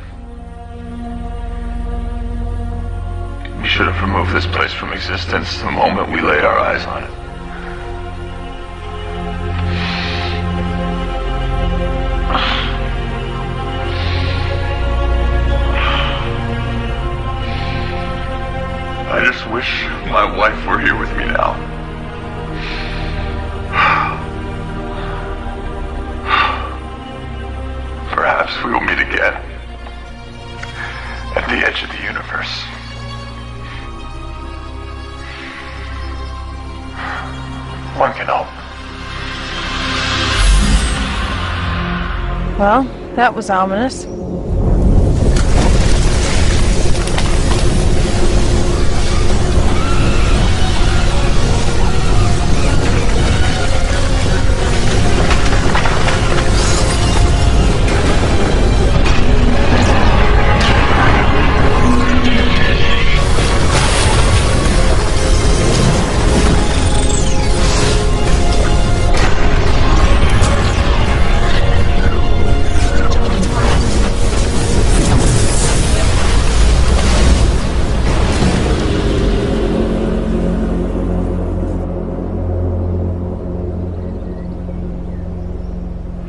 We should have removed this place from existence the moment we laid our eyes on it. I just wish my wife were here with me now. Perhaps we will meet again at the edge of the universe. One can hope. Well, that was ominous.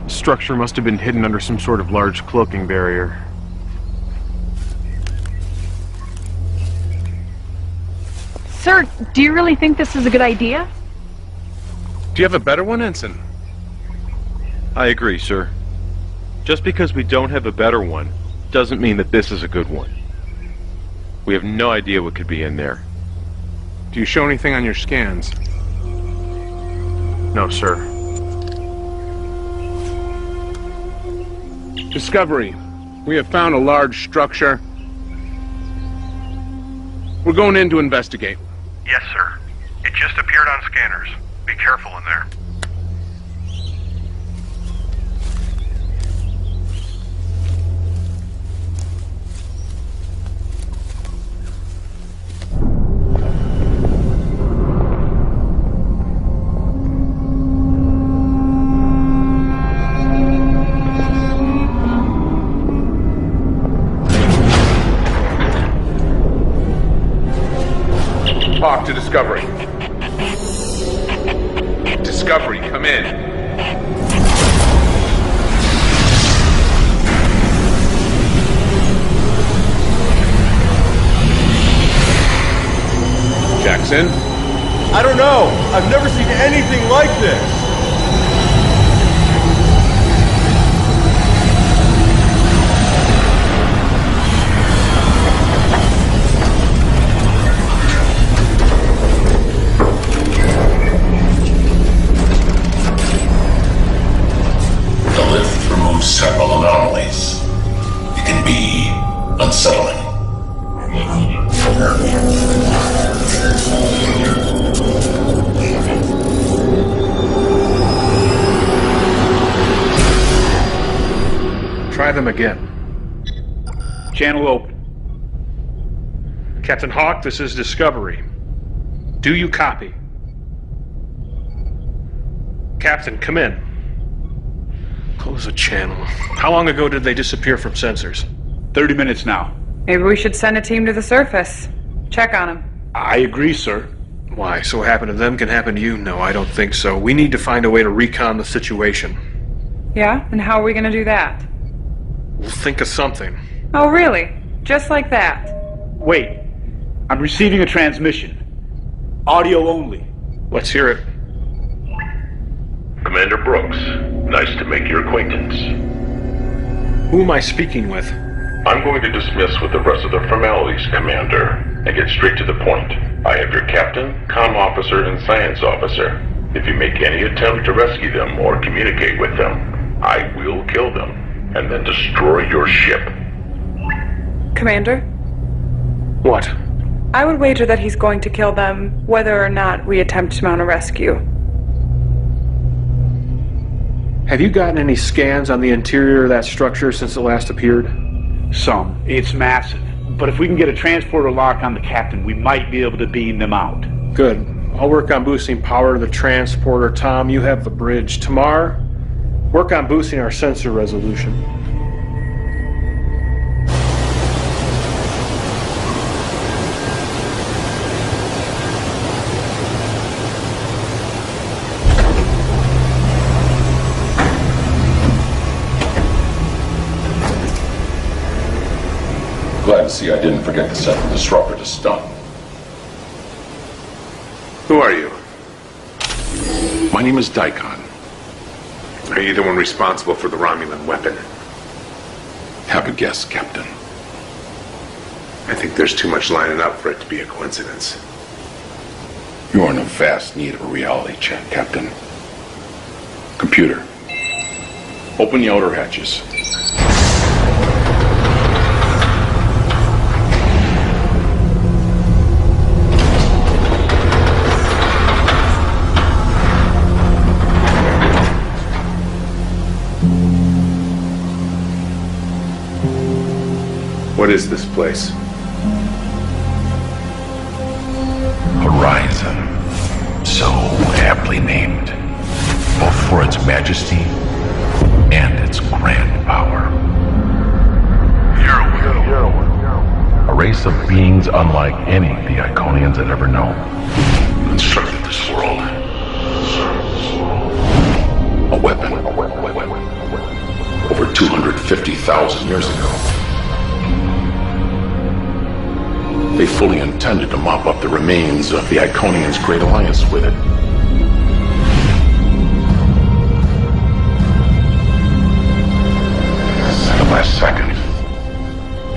Structure must have been hidden under some sort of large cloaking barrier. Sir, do you really think this is a good idea? Do you have a better one, Ensign? I agree, sir. Just because we don't have a better one doesn't mean that this is a good one. We have no idea what could be in there. Do you show anything on your scans? No, sir. Discovery, we have found a large structure. We're going in to investigate. Yes, sir. It just appeared on scanners. Be careful in there. Talk to Discovery. Discovery, come in. Jackson? I don't know. I've never seen anything like this. The lift removes several anomalies. It can be unsettling. Try them again. Channel open. Captain Hawk, this is Discovery. Do you copy? Captain, come in. Close the channel. How long ago did they disappear from sensors? 30 minutes now. Maybe we should send a team to the surface. Check on him. I agree, sir. Why, so what happened to them can happen to you? No, I don't think so. We need to find a way to recon the situation. Yeah? And how are we gonna do that? We'll think of something. Oh, really? Just like that? Wait. I'm receiving a transmission. Audio only. Let's hear it. Commander Brooks, nice to make your acquaintance. Who am I speaking with? I'm going to dismiss with the rest of the formalities, Commander, and get straight to the point. I have your captain, comm officer, and science officer. If you make any attempt to rescue them or communicate with them, I will kill them, and then destroy your ship. Commander? What? I would wager that he's going to kill them, whether or not we attempt to mount a rescue. Have you gotten any scans on the interior of that structure since it last appeared? Some. It's massive. But if we can get a transporter lock on the captain, we might be able to beam them out. Good. I'll work on boosting power to the transporter. Tom, you have the bridge. Tamar, work on boosting our sensor resolution. Glad to see I didn't forget to set the disruptor to stun. Who are you? My name is Daikon. Are you the one responsible for the Romulan weapon? Have a guess, Captain. I think there's too much lining up for it to be a coincidence. You are in a vast need of a reality check, Captain. Computer, open the outer hatches. What is this place? Horizon. So aptly named, both for its majesty and its grand power. A race of beings unlike any the Iconians had ever known. Constructed this world. A weapon. Over 250,000 years ago. They fully intended to mop up the remains of the Iconians' Great Alliance with it. At the last second,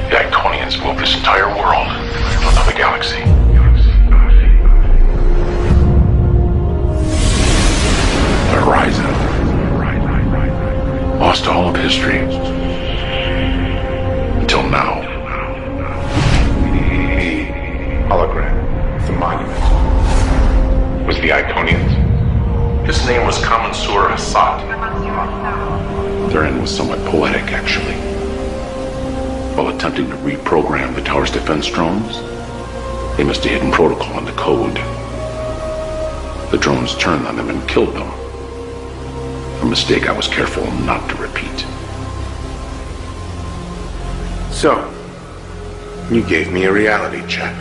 the Iconians moved this entire world to another galaxy. The Horizon lost all of history until now. Hologram. The monument. Was the Iconians? His name was Kamensur Hassad. Their end was somewhat poetic, actually. While attempting to reprogram the tower's defense drones, they missed a hidden protocol in the code. The drones turned on them and killed them. A mistake I was careful not to repeat. So, you gave me a reality check.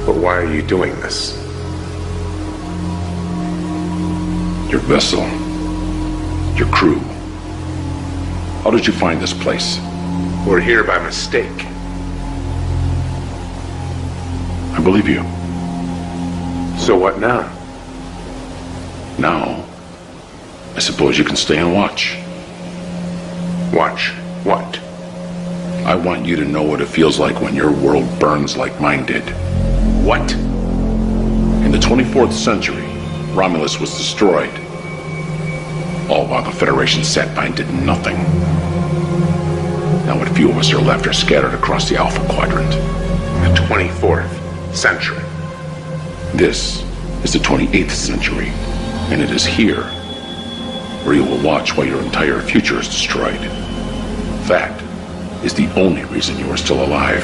But why are you doing this? Your vessel. Your crew. How did you find this place? We're here by mistake. I believe you. So what now? Now, I suppose you can stay and watch. Watch what? I want you to know what it feels like when your world burns like mine did. What? In the 24th century, Romulus was destroyed. All while the Federation sat by and did nothing. Now what few of us are left are scattered across the Alpha Quadrant. The 24th century. This is the 28th century, and it is here where you will watch while your entire future is destroyed. That is the only reason you are still alive.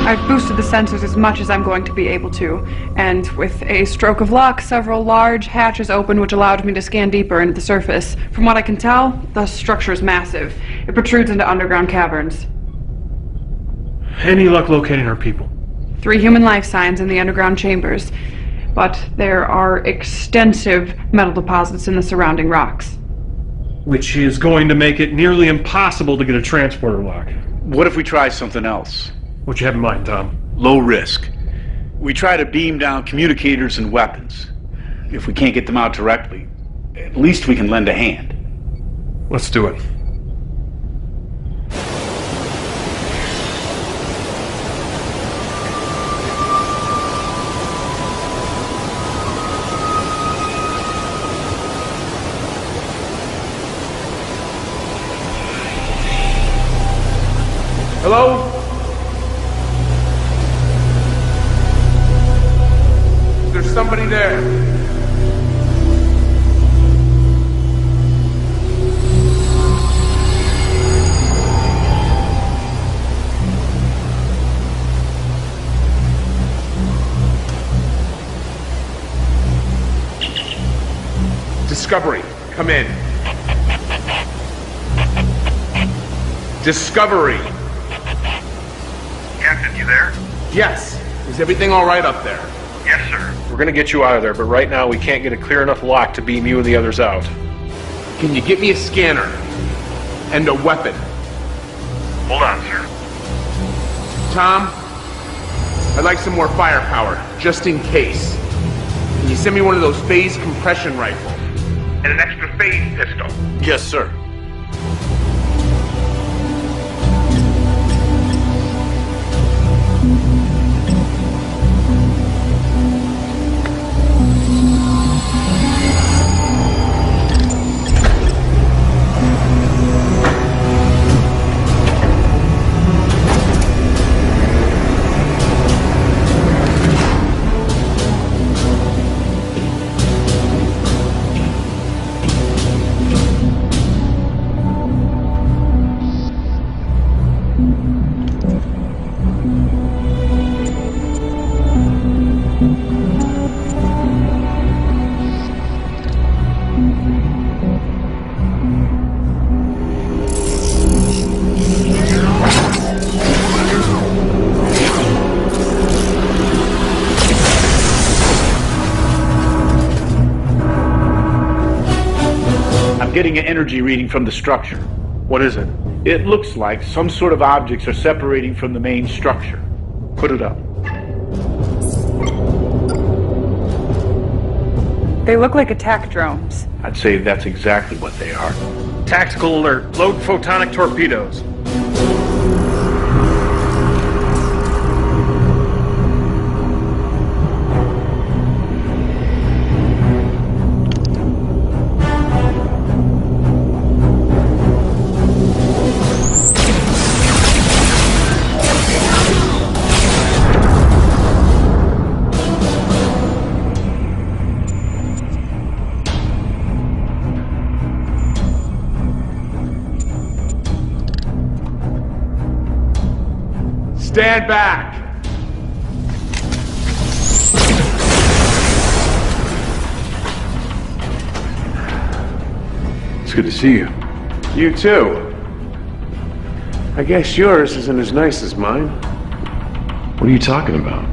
I've boosted the sensors as much as I'm going to be able to, and with a stroke of luck, several large hatches opened which allowed me to scan deeper into the surface. From what I can tell, the structure is massive. It protrudes into underground caverns. Any luck locating our people? 3 human life signs in the underground chambers, but there are extensive metal deposits in the surrounding rocks. Which is going to make it nearly impossible to get a transporter lock. What if we try something else? What you have in mind, Tom? Low risk. We try to beam down communicators and weapons. If we can't get them out directly, at least we can lend a hand. Let's do it. Hello? There's somebody there. Discovery, come in. Discovery. Captain, you there? Yes. Is everything all right up there? Yes, sir. We're gonna get you out of there, but right now we can't get a clear enough lock to beam you and the others out. Can you get me a scanner? And a weapon? Hold on, sir. Tom, I'd like some more firepower, just in case. Can you send me one of those phase compression rifles? And an extra phase pistol. Yes, sir. Getting an energy reading from the structure. What is it? It looks like some sort of objects are separating from the main structure. Put it up. They look like attack drones. I'd say that's exactly what they are. Tactical alert. Load photonic torpedoes. Stand back! It's good to see you. You too. I guess yours isn't as nice as mine. What are you talking about?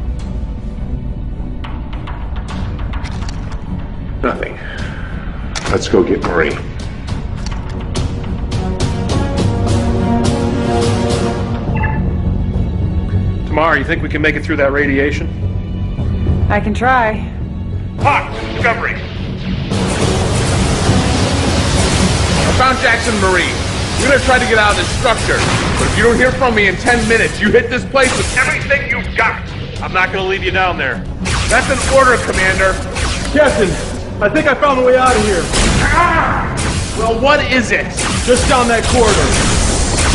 Nothing. Let's go get Marie. Tamara, you think we can make it through that radiation? I can try. Hawk, Discovery. I found Jackson Marine. We're gonna try to get out of this structure. But if you don't hear from me in 10 minutes, you hit this place with everything you've got. I'm not gonna leave you down there. That's an order, Commander. Captain, I think I found a way out of here. Well, what is it? Just down that corridor.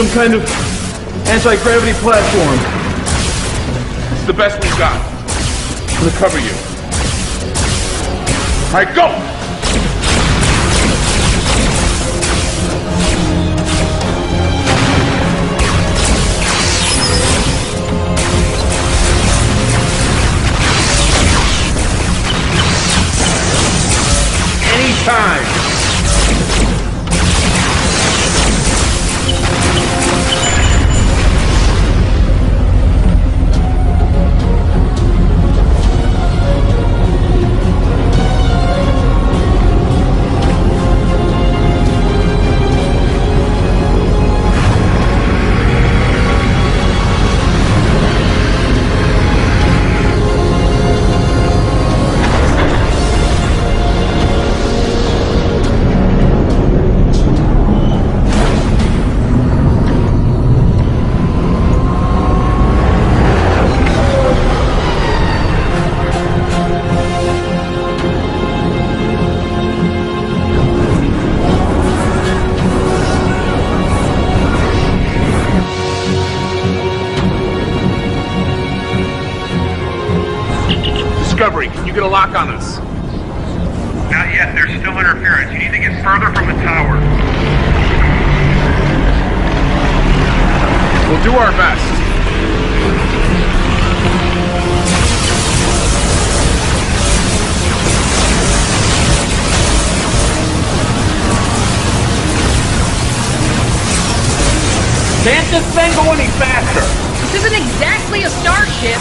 Some kind of anti-gravity platform. It's the best we've got. I'm gonna cover you. All right, go! Anytime! Discovery, can you get a lock on us? Not yet. There's still interference. You need to get further from the tower. We'll do our best. Can't this thing go any faster? This isn't exactly a starship.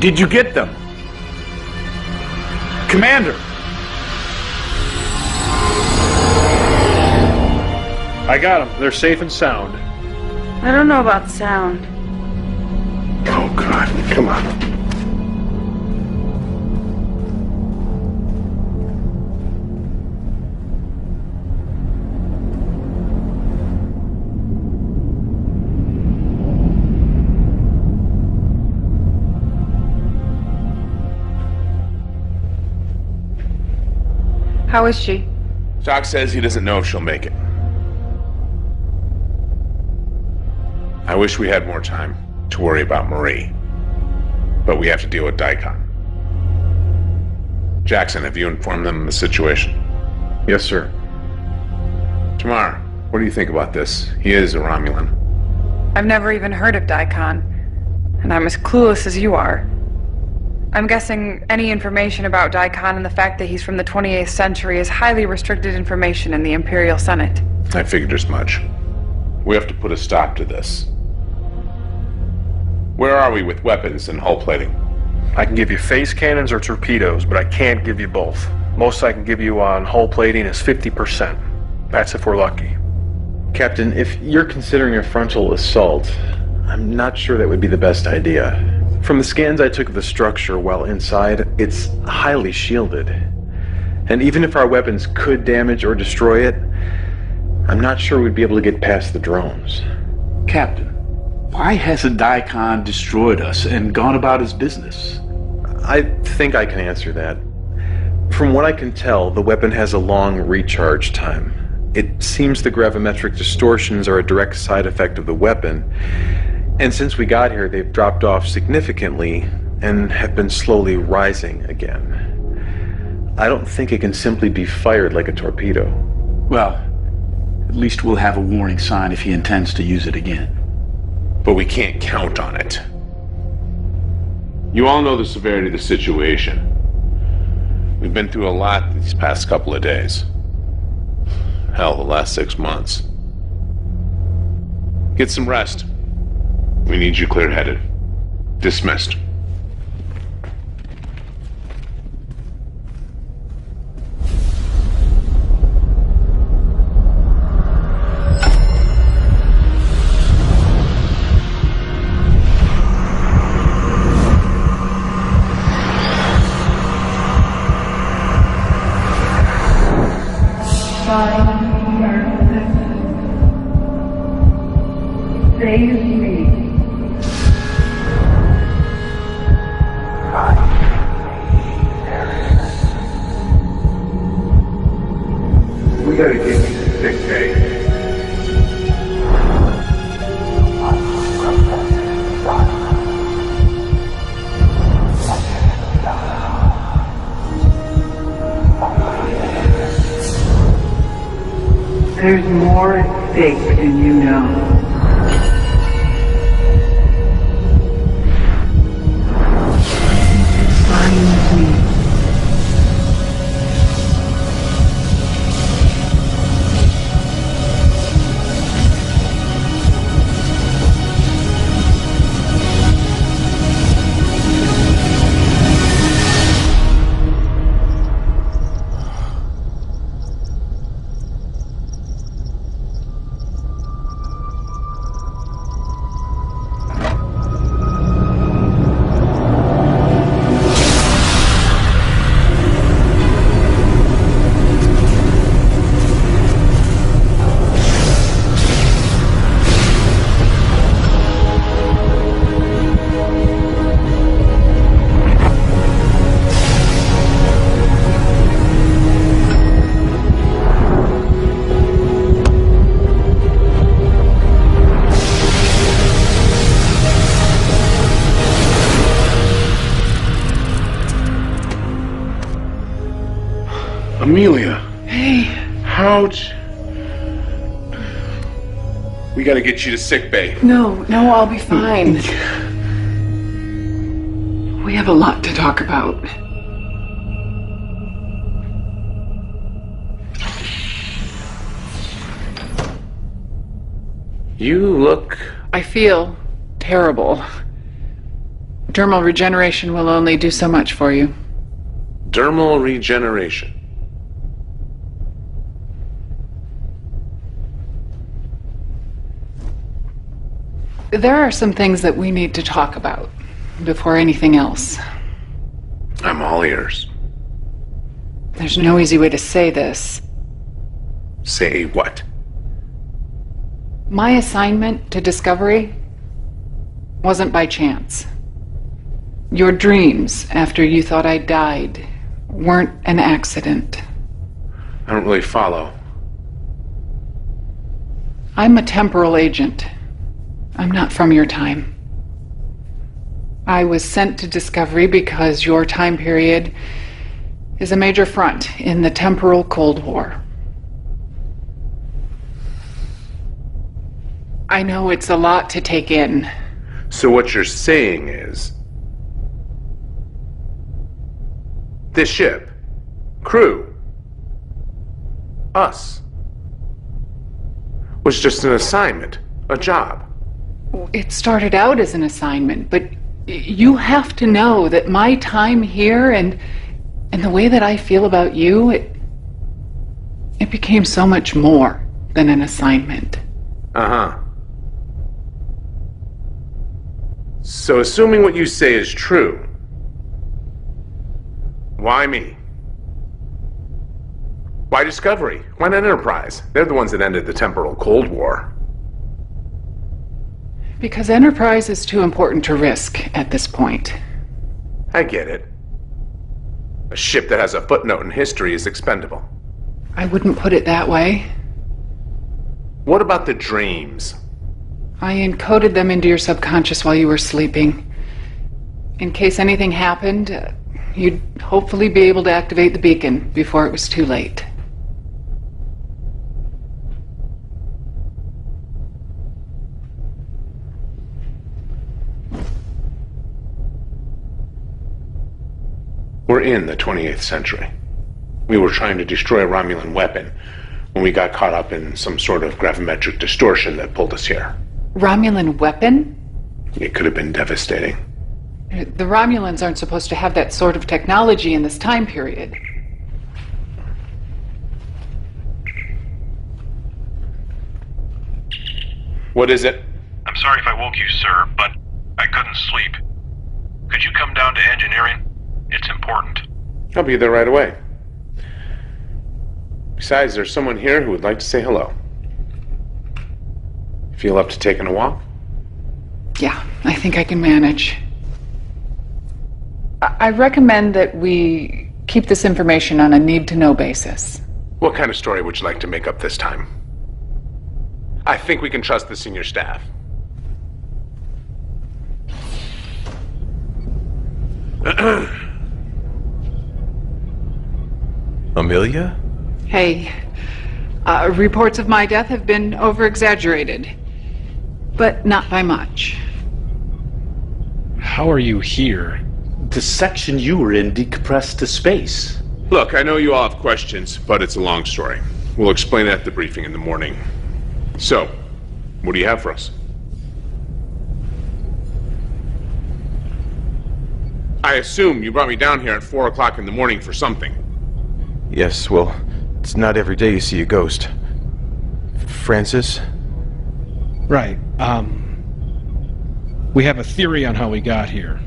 Did you get them? Commander! I got them. They're safe and sound. I don't know about sound. Oh, God. Come on. How is she? Doc says he doesn't know if she'll make it. I wish we had more time to worry about Marie. But we have to deal with Daikon. Jackson, have you informed them of the situation? Yes, sir. Tamar, what do you think about this? He is a Romulan. I've never even heard of Daikon, and I'm as clueless as you are. I'm guessing any information about Daikon and the fact that he's from the 28th century is highly restricted information in the Imperial Senate. I figured as much. We have to put a stop to this. Where are we with weapons and hull plating? I can give you phase cannons or torpedoes, but I can't give you both. Most I can give you on hull plating is 50%. That's if we're lucky. Captain, if you're considering a frontal assault, I'm not sure that would be the best idea. From the scans I took of the structure while inside, it's highly shielded. And even if our weapons could damage or destroy it, I'm not sure we'd be able to get past the drones. Captain, why hasn't Daikon destroyed us and gone about his business? I think I can answer that. From what I can tell, the weapon has a long recharge time. It seems the gravimetric distortions are a direct side effect of the weapon, and since we got here, they've dropped off significantly and have been slowly rising again. I don't think it can simply be fired like a torpedo. Well, At least we'll have a warning sign if he intends to use it again. But we can't count on it. You all know the severity of the situation. We've been through a lot these past couple of days. Hell, the last 6 months. Get some rest. We need you clear-headed. Dismissed. Save me. We gotta get you to sick bay. There's more at stake than you know. Find me. Amelia. Hey. We gotta get you to sick bay. No, I'll be fine. We have a lot to talk about. You look... I feel terrible. Dermal regeneration will only do so much for you. Dermal regeneration. There are some things that we need to talk about before anything else. I'm all ears. There's no easy way to say this. Say what? My assignment to Discovery wasn't by chance. Your dreams after you thought I died weren't an accident. I don't really follow. I'm a temporal agent. I'm not from your time. I was sent to Discovery because your time period is a major front in the temporal Cold War. I know it's a lot to take in. So what you're saying is... this ship, crew, us, was just an assignment, a job. It started out as an assignment, but you have to know that my time here and the way that I feel about you, it became so much more than an assignment. Uh-huh. So assuming what you say is true, why me? Why Discovery? Why not Enterprise? They're the ones that ended the temporal Cold War. Because Enterprise is too important to risk at this point. I get it. A ship that has a footnote in history is expendable. I wouldn't put it that way. What about the dreams? I encoded them into your subconscious while you were sleeping. In case anything happened, you'd hopefully be able to activate the beacon before it was too late. in the 28th century. We were trying to destroy a Romulan weapon when we got caught up in some sort of gravimetric distortion that pulled us here. Romulan weapon? It could have been devastating. The Romulans aren't supposed to have that sort of technology in this time period. What is it? I'm sorry if I woke you, sir, but I couldn't sleep. Could you come down to engineering? It's important. I'll be there right away. Besides, there's someone here who would like to say hello. Feel up to taking a walk? Yeah, I think I can manage. I recommend that we keep this information on a need-to-know basis. What kind of story would you like to make up this time? I think we can trust the senior staff. Amelia? Hey, reports of my death have been over-exaggerated, but not by much. How are you here? The section you were in decompressed to space. Look, I know you all have questions, but it's a long story. We'll explain it at the briefing in the morning. So, what do you have for us? I assume you brought me down here at 4 o'clock in the morning for something. Yes, well, it's not every day you see a ghost. Francis? Right. We have a theory on how we got here.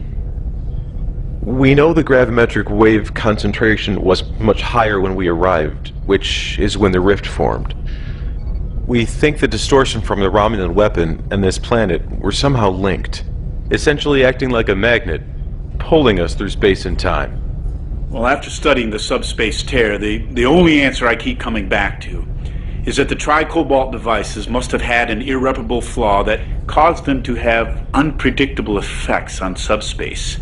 We know the gravimetric wave concentration was much higher when we arrived, which is when the rift formed. We think the distortion from the Romulan weapon and this planet were somehow linked, essentially acting like a magnet, pulling us through space and time. Well, after studying the subspace tear, the only answer I keep coming back to is that the Tri-Cobalt devices must have had an irreparable flaw that caused them to have unpredictable effects on subspace.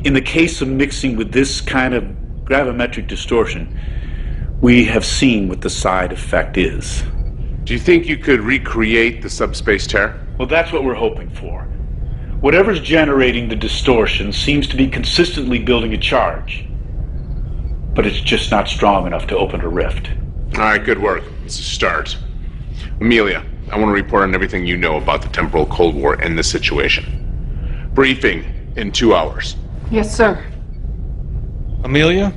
In the case of mixing with this kind of gravimetric distortion, we have seen what the side effect is. Do you think you could recreate the subspace tear? Well, that's what we're hoping for. Whatever's generating the distortion seems to be consistently building a charge. But it's just not strong enough to open a rift. All right, good work. It's a start. Amelia, I want to report on everything you know about the temporal Cold War and the situation. Briefing in 2 hours. Yes, sir. Amelia?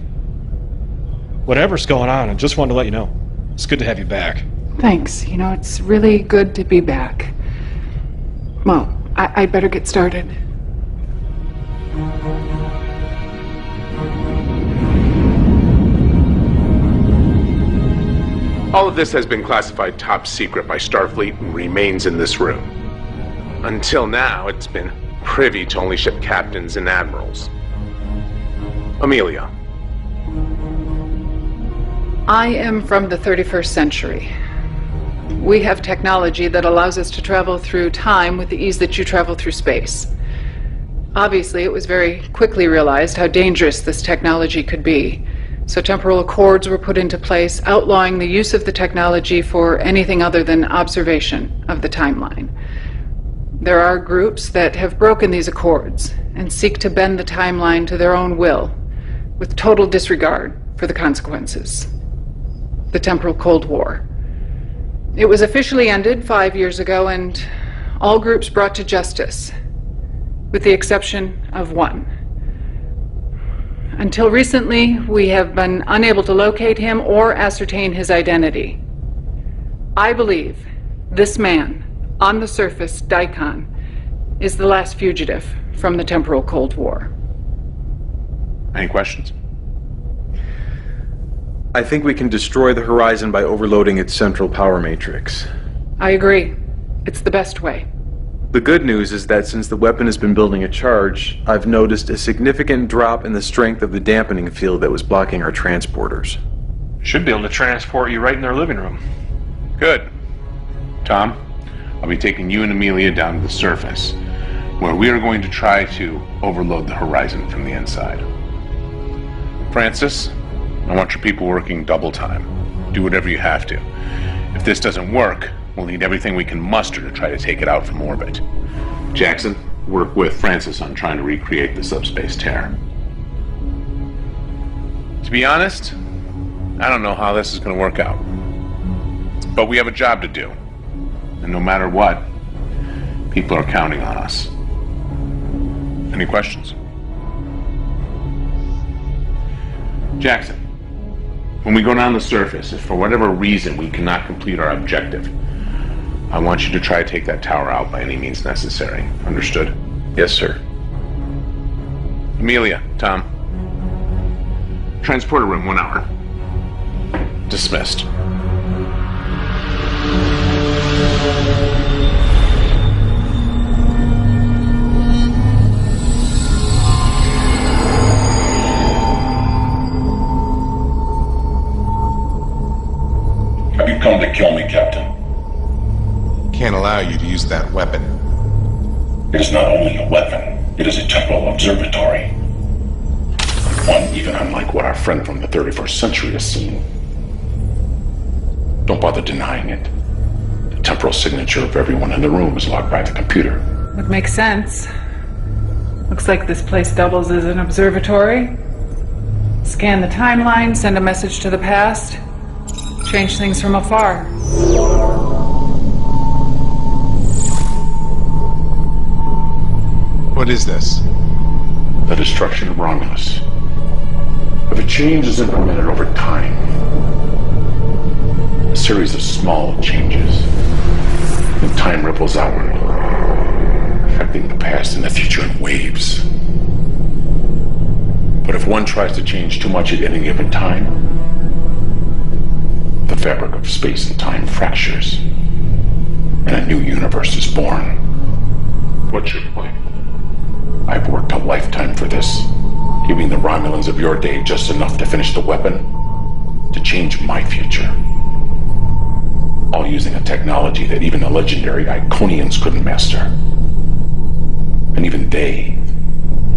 Whatever's going on, I just wanted to let you know. It's good to have you back. Thanks. You know, it's really good to be back. Well, I'd better get started. All of this has been classified top secret by Starfleet and remains in this room. Until now, it's been privy to only ship captains and admirals. Amelia. I am from the 31st century. We have technology that allows us to travel through time with the ease that you travel through space. Obviously, it was very quickly realized how dangerous this technology could be. So temporal accords were put into place, outlawing the use of the technology for anything other than observation of the timeline. There are groups that have broken these accords and seek to bend the timeline to their own will, with total disregard for the consequences. The temporal Cold War. It was officially ended 5 years ago, and all groups brought to justice, with the exception of one. Until recently, we have been unable to locate him or ascertain his identity. I believe this man, on the surface, Daikon, is the last fugitive from the temporal Cold War. Any questions? I think we can destroy the Horizon by overloading its central power matrix. I agree. It's the best way. The good news is that since the weapon has been building a charge, I've noticed a significant drop in the strength of the dampening field that was blocking our transporters. Should be able to transport you right in their living room. Good. Tom, I'll be taking you and Amelia down to the surface, where we are going to try to overload the Horizon from the inside. Francis, I want your people working double time. Do whatever you have to. If this doesn't work, we'll need everything we can muster to try to take it out from orbit. Jackson, work with Francis on trying to recreate the subspace tear. To be honest, I don't know how this is going to work out. But we have a job to do. And no matter what, people are counting on us. Any questions? Jackson, when we go down the surface, if for whatever reason we cannot complete our objective, I want you to try to take that tower out by any means necessary. Understood? Yes, sir. Amelia, Tom. Transporter room, 1 hour. Dismissed. Have you come to kill me, Captain? Can't allow you to use that weapon. It is not only a weapon, it is a temporal observatory. One even unlike what our friend from the 31st century has seen. Don't bother denying it. The temporal signature of everyone in the room is logged by the computer. Would make sense. Looks like this place doubles as an observatory. Scan the timeline, send a message to the past. Change things from afar. What is this? The destruction of Romulus. If a change is implemented over time, a series of small changes, and time ripples outward, affecting the past and the future in waves. But if one tries to change too much at any given time, the fabric of space and time fractures, and a new universe is born. What's your point? I've worked a lifetime for this, giving the Romulans of your day just enough to finish the weapon, to change my future. All using a technology that even the legendary Iconians couldn't master. And even they,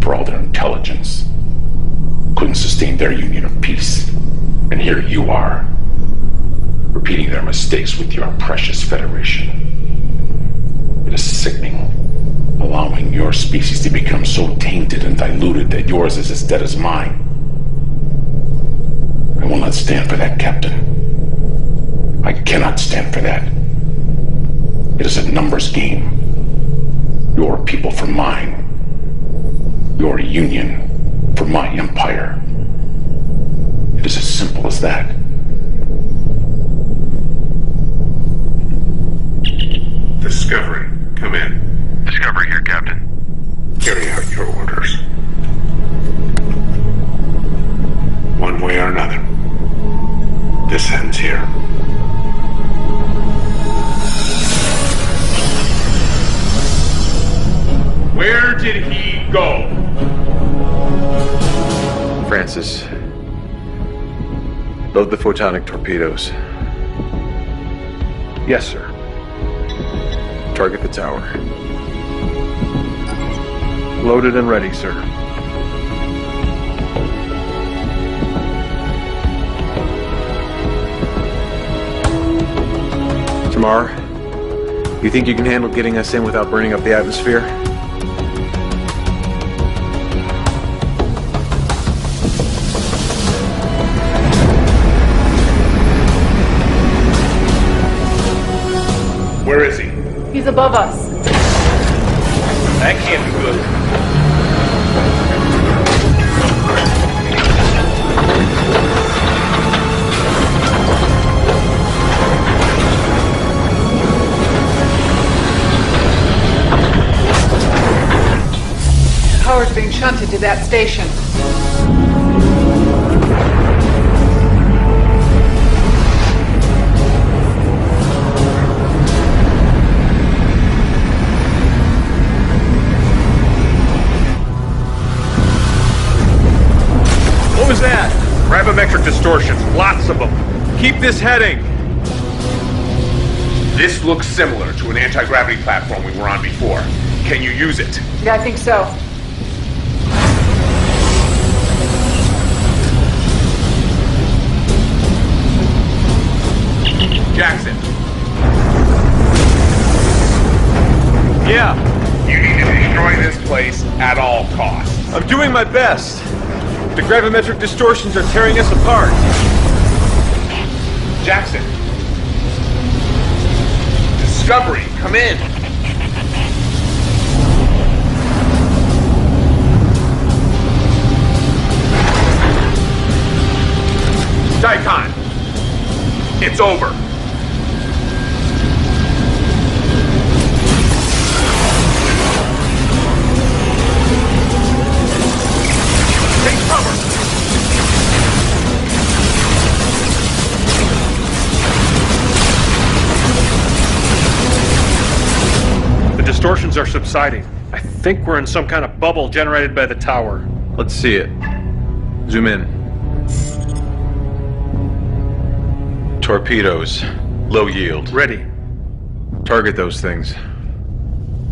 for all their intelligence, couldn't sustain their union of peace. And here you are, repeating their mistakes with your precious Federation. It is sickening, allowing your species to become so tainted and diluted that yours is as dead as mine. I will not stand for that, Captain. I cannot stand for that. It is a numbers game. Your people for mine. Your union for my empire. It is as simple as that. Discovery, come in. Discovery here, Captain. Carry out your orders. One way or another, this ends here. Where did he go? Francis, load the photonic torpedoes. Yes, sir. Target the tower. Loaded and ready, sir. Tamar, you think you can handle getting us in without burning up the atmosphere? Where is he? He's above us. That can't be good. Power's being shunted to that station. What was that? Gravimetric distortions, lots of them. Keep this heading. This looks similar to an anti-gravity platform we were on before. Can you use it? Yeah, I think so. Jackson. Yeah. You need to destroy this place at all costs. I'm doing my best. The gravimetric distortions are tearing us apart. Jackson. Discovery, come in. Daikon, it's over. Take cover. The distortions are subsiding. I think we're in some kind of bubble generated by the tower. Let's see it. Zoom in. Torpedoes. Low yield. Ready. Target those things.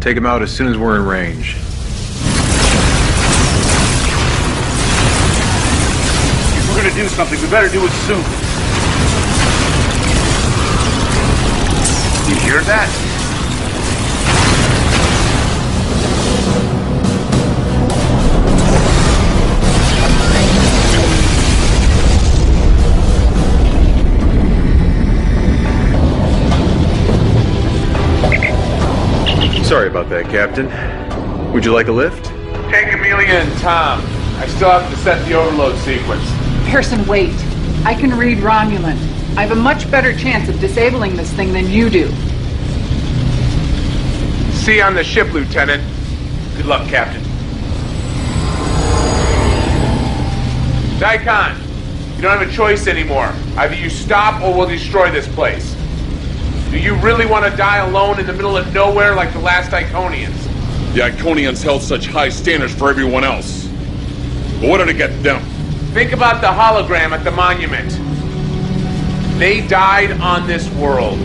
Take them out as soon as we're in range. If we're gonna do something, we better do it soon. You hear that? Sorry about that, Captain. Would you like a lift? Take Amelia and Tom. I still have to set the overload sequence. Pearson, wait. I can read Romulan. I have a much better chance of disabling this thing than you do. See you on the ship, Lieutenant. Good luck, Captain. Daikon, you don't have a choice anymore. Either you stop or we'll destroy this place. Do you really want to die alone in the middle of nowhere like the last Iconians? The Iconians held such high standards for everyone else. But what did it get them? Think about the hologram at the monument. They died on this world.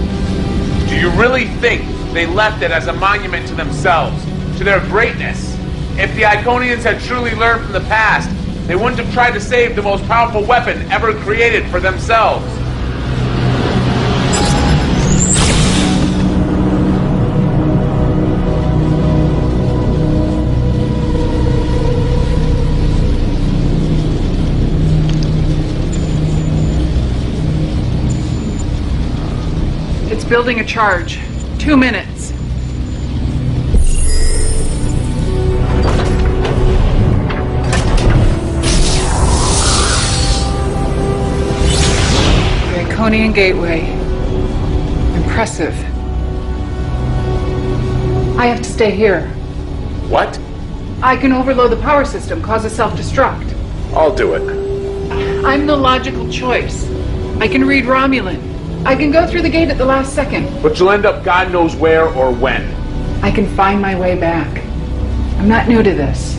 Do you really think they left it as a monument to themselves, to their greatness? If the Iconians had truly learned from the past, they wouldn't have tried to save the most powerful weapon ever created for themselves. It's building a charge. 2 minutes. The Iconian Gateway. Impressive. I have to stay here. What? I can overload the power system, cause a self-destruct. I'll do it. I'm the logical choice. I can read Romulan. I can go through the gate at the last second. But you'll end up God knows where or when. I can find my way back. I'm not new to this.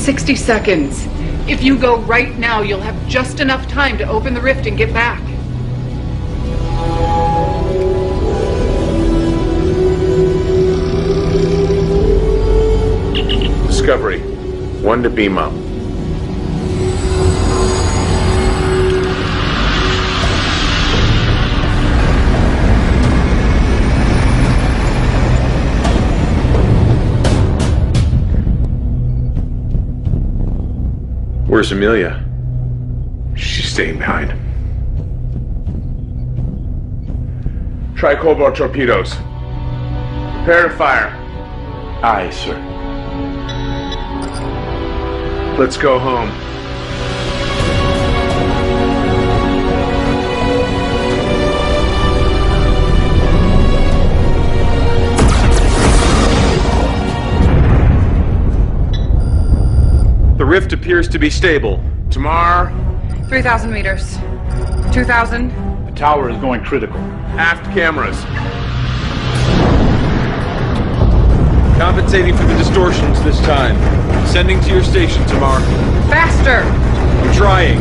60 seconds. If you go right now, you'll have just enough time to open the rift and get back. Discovery. 1 to beam up. Where's Amelia? She's staying behind. Try cobalt torpedoes. Prepare to fire. Aye, sir. Let's go home. The rift appears to be stable. Tamar. 3,000 meters. 2,000. The tower is going critical. Aft cameras. Compensating for the distortions this time. Sending to your station, Tamar. Faster! I'm trying.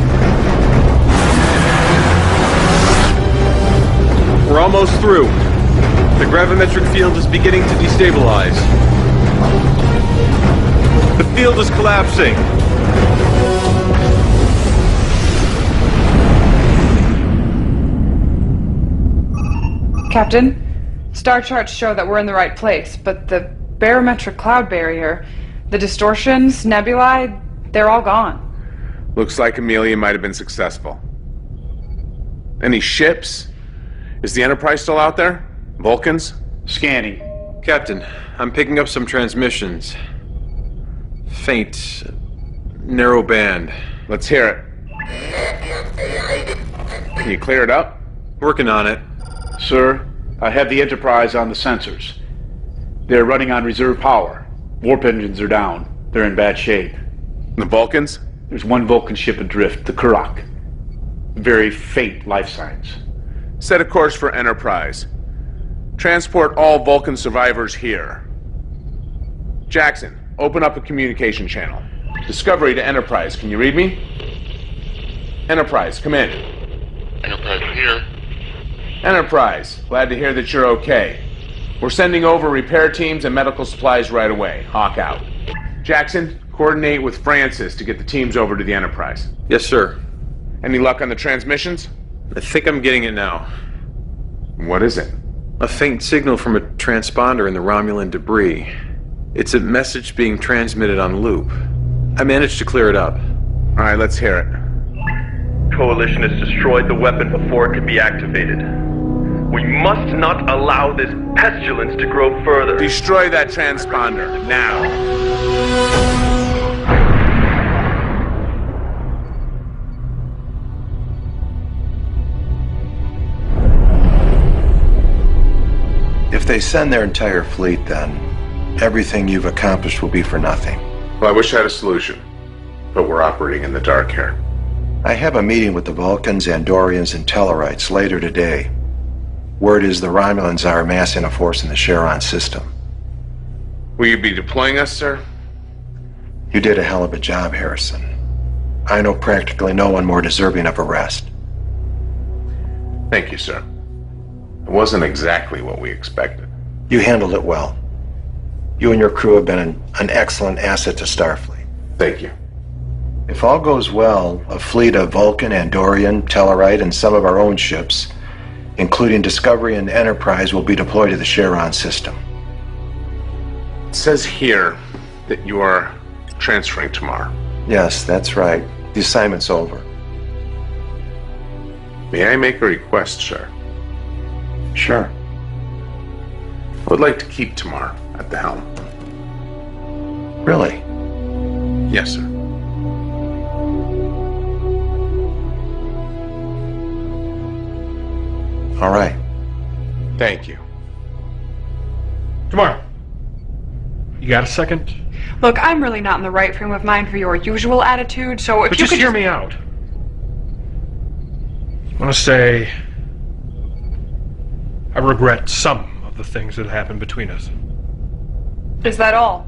We're almost through. The gravimetric field is beginning to destabilize. The field is collapsing. Captain, star charts show that we're in the right place, but the barometric cloud barrier The distortions, nebulae, they're all gone. Looks like Amelia might have been successful. Any ships? Is the Enterprise still out there? Vulcans? Scanning. Captain, I'm picking up some transmissions. Faint, narrow band. Let's hear it. Can you clear it up? Working on it. Sir, I have the Enterprise on the sensors. They're running on reserve power. Warp engines are down. They're in bad shape. The Vulcans? There's one Vulcan ship adrift, the Kurok. Very faint life signs. Set a course for Enterprise. Transport all Vulcan survivors here. Jackson, open up a communication channel. Discovery to Enterprise. Can you read me? Enterprise, come in. Enterprise here. Enterprise, glad to hear that you're okay. We're sending over repair teams and medical supplies right away. Hawk out. Jackson, coordinate with Francis to get the teams over to the Enterprise. Yes, sir. Any luck on the transmissions? I think I'm getting it now. What is it? A faint signal from a transponder in the Romulan debris. It's a message being transmitted on loop. I managed to clear it up. All right, let's hear it. Coalition has destroyed the weapon before it can be activated. We must not allow this pestilence to grow further. Destroy that transponder, now. If they send their entire fleet, then everything you've accomplished will be for nothing. Well, I wish I had a solution, but we're operating in the dark here. I have a meeting with the Vulcans, Andorians, and Tellarites later today. Word is the Romulans are amassing a force in the Charon system. Will you be deploying us, sir? You did a hell of a job, Harrison. I know practically no one more deserving of arrest. Thank you, sir. It wasn't exactly what we expected. You handled it well. You and your crew have been an excellent asset to Starfleet. Thank you. If all goes well, a fleet of Vulcan, Andorian, Tellarite, and some of our own ships, including Discovery and Enterprise, will be deployed to the Charon system. It says here that you are transferring tomorrow. Yes, that's right. The assignment's over. May I make a request, sir? Sure. I would like to keep tomorrow at the helm. Really? Yes, sir. All right. Thank you. Tomorrow. You got a second? Look, I'm really not in the right frame of mind for your usual attitude, so if But you just could hear me out. I want to say I regret some of the things that happened between us. Is that all?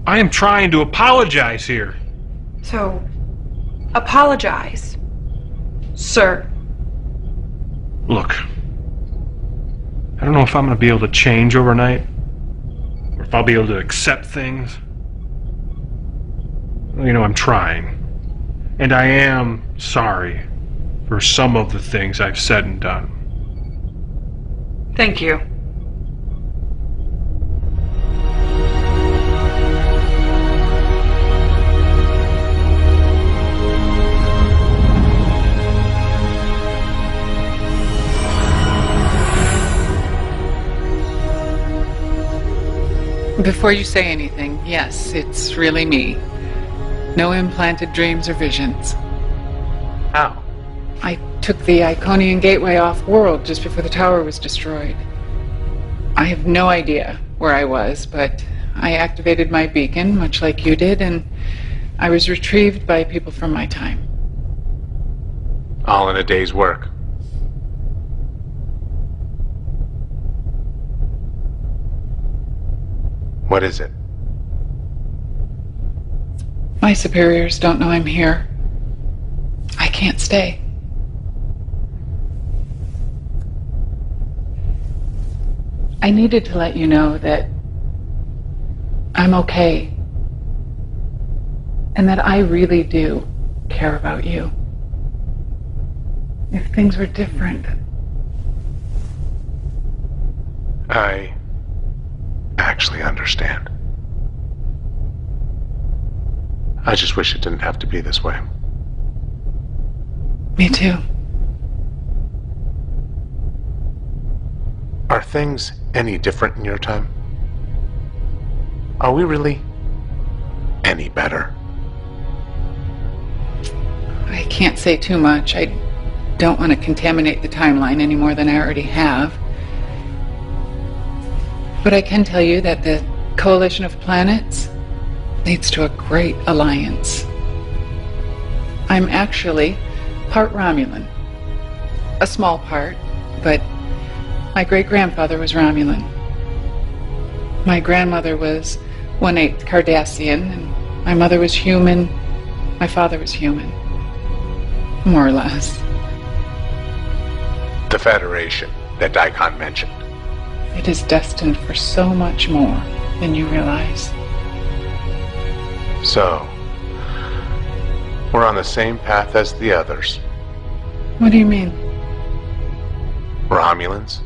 I am trying to apologize here. So, apologize, sir. Look, I don't know if I'm going to be able to change overnight, or if I'll be able to accept things. Well, you know, I'm trying. And I am sorry for some of the things I've said and done. Thank you. Before you say anything, yes, it's really me. No implanted dreams or visions. How? I took the Iconian Gateway off-world just before the tower was destroyed. I have no idea where I was, but I activated my beacon, much like you did, and I was retrieved by people from my time. All in a day's work. What is it? My superiors don't know I'm here. I can't stay. I needed to let you know that I'm okay. And that I really do care about you. If things were different. I actually understand. I just wish it didn't have to be this way. Me too. Are things any different in your time? Are we really any better? I can't say too much. I don't want to contaminate the timeline any more than I already have. But I can tell you that the coalition of planets leads to a great alliance. I'm actually part Romulan. A small part, but my great-grandfather was Romulan. My grandmother was 1/8 Cardassian, and my mother was human. My father was human. More or less. The Federation that Daikon mentioned. It is destined for so much more than you realize. So, we're on the same path as the others. What do you mean? Romulans,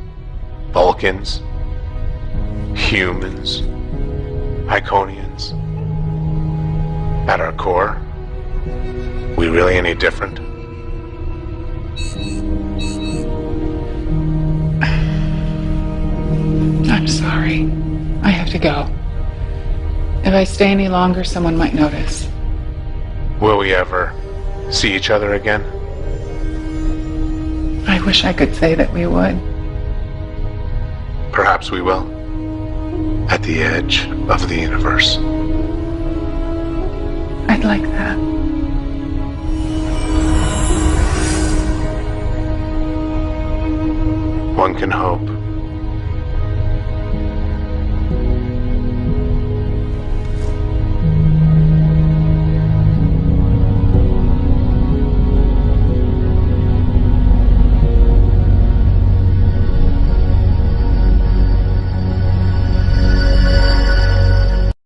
Vulcans, humans, Iconians. At our core, we really any different? I'm sorry. I have to go. If I stay any longer, someone might notice. Will we ever see each other again? I wish I could say that we would. Perhaps we will. At the edge of the universe. I'd like that. One can hope.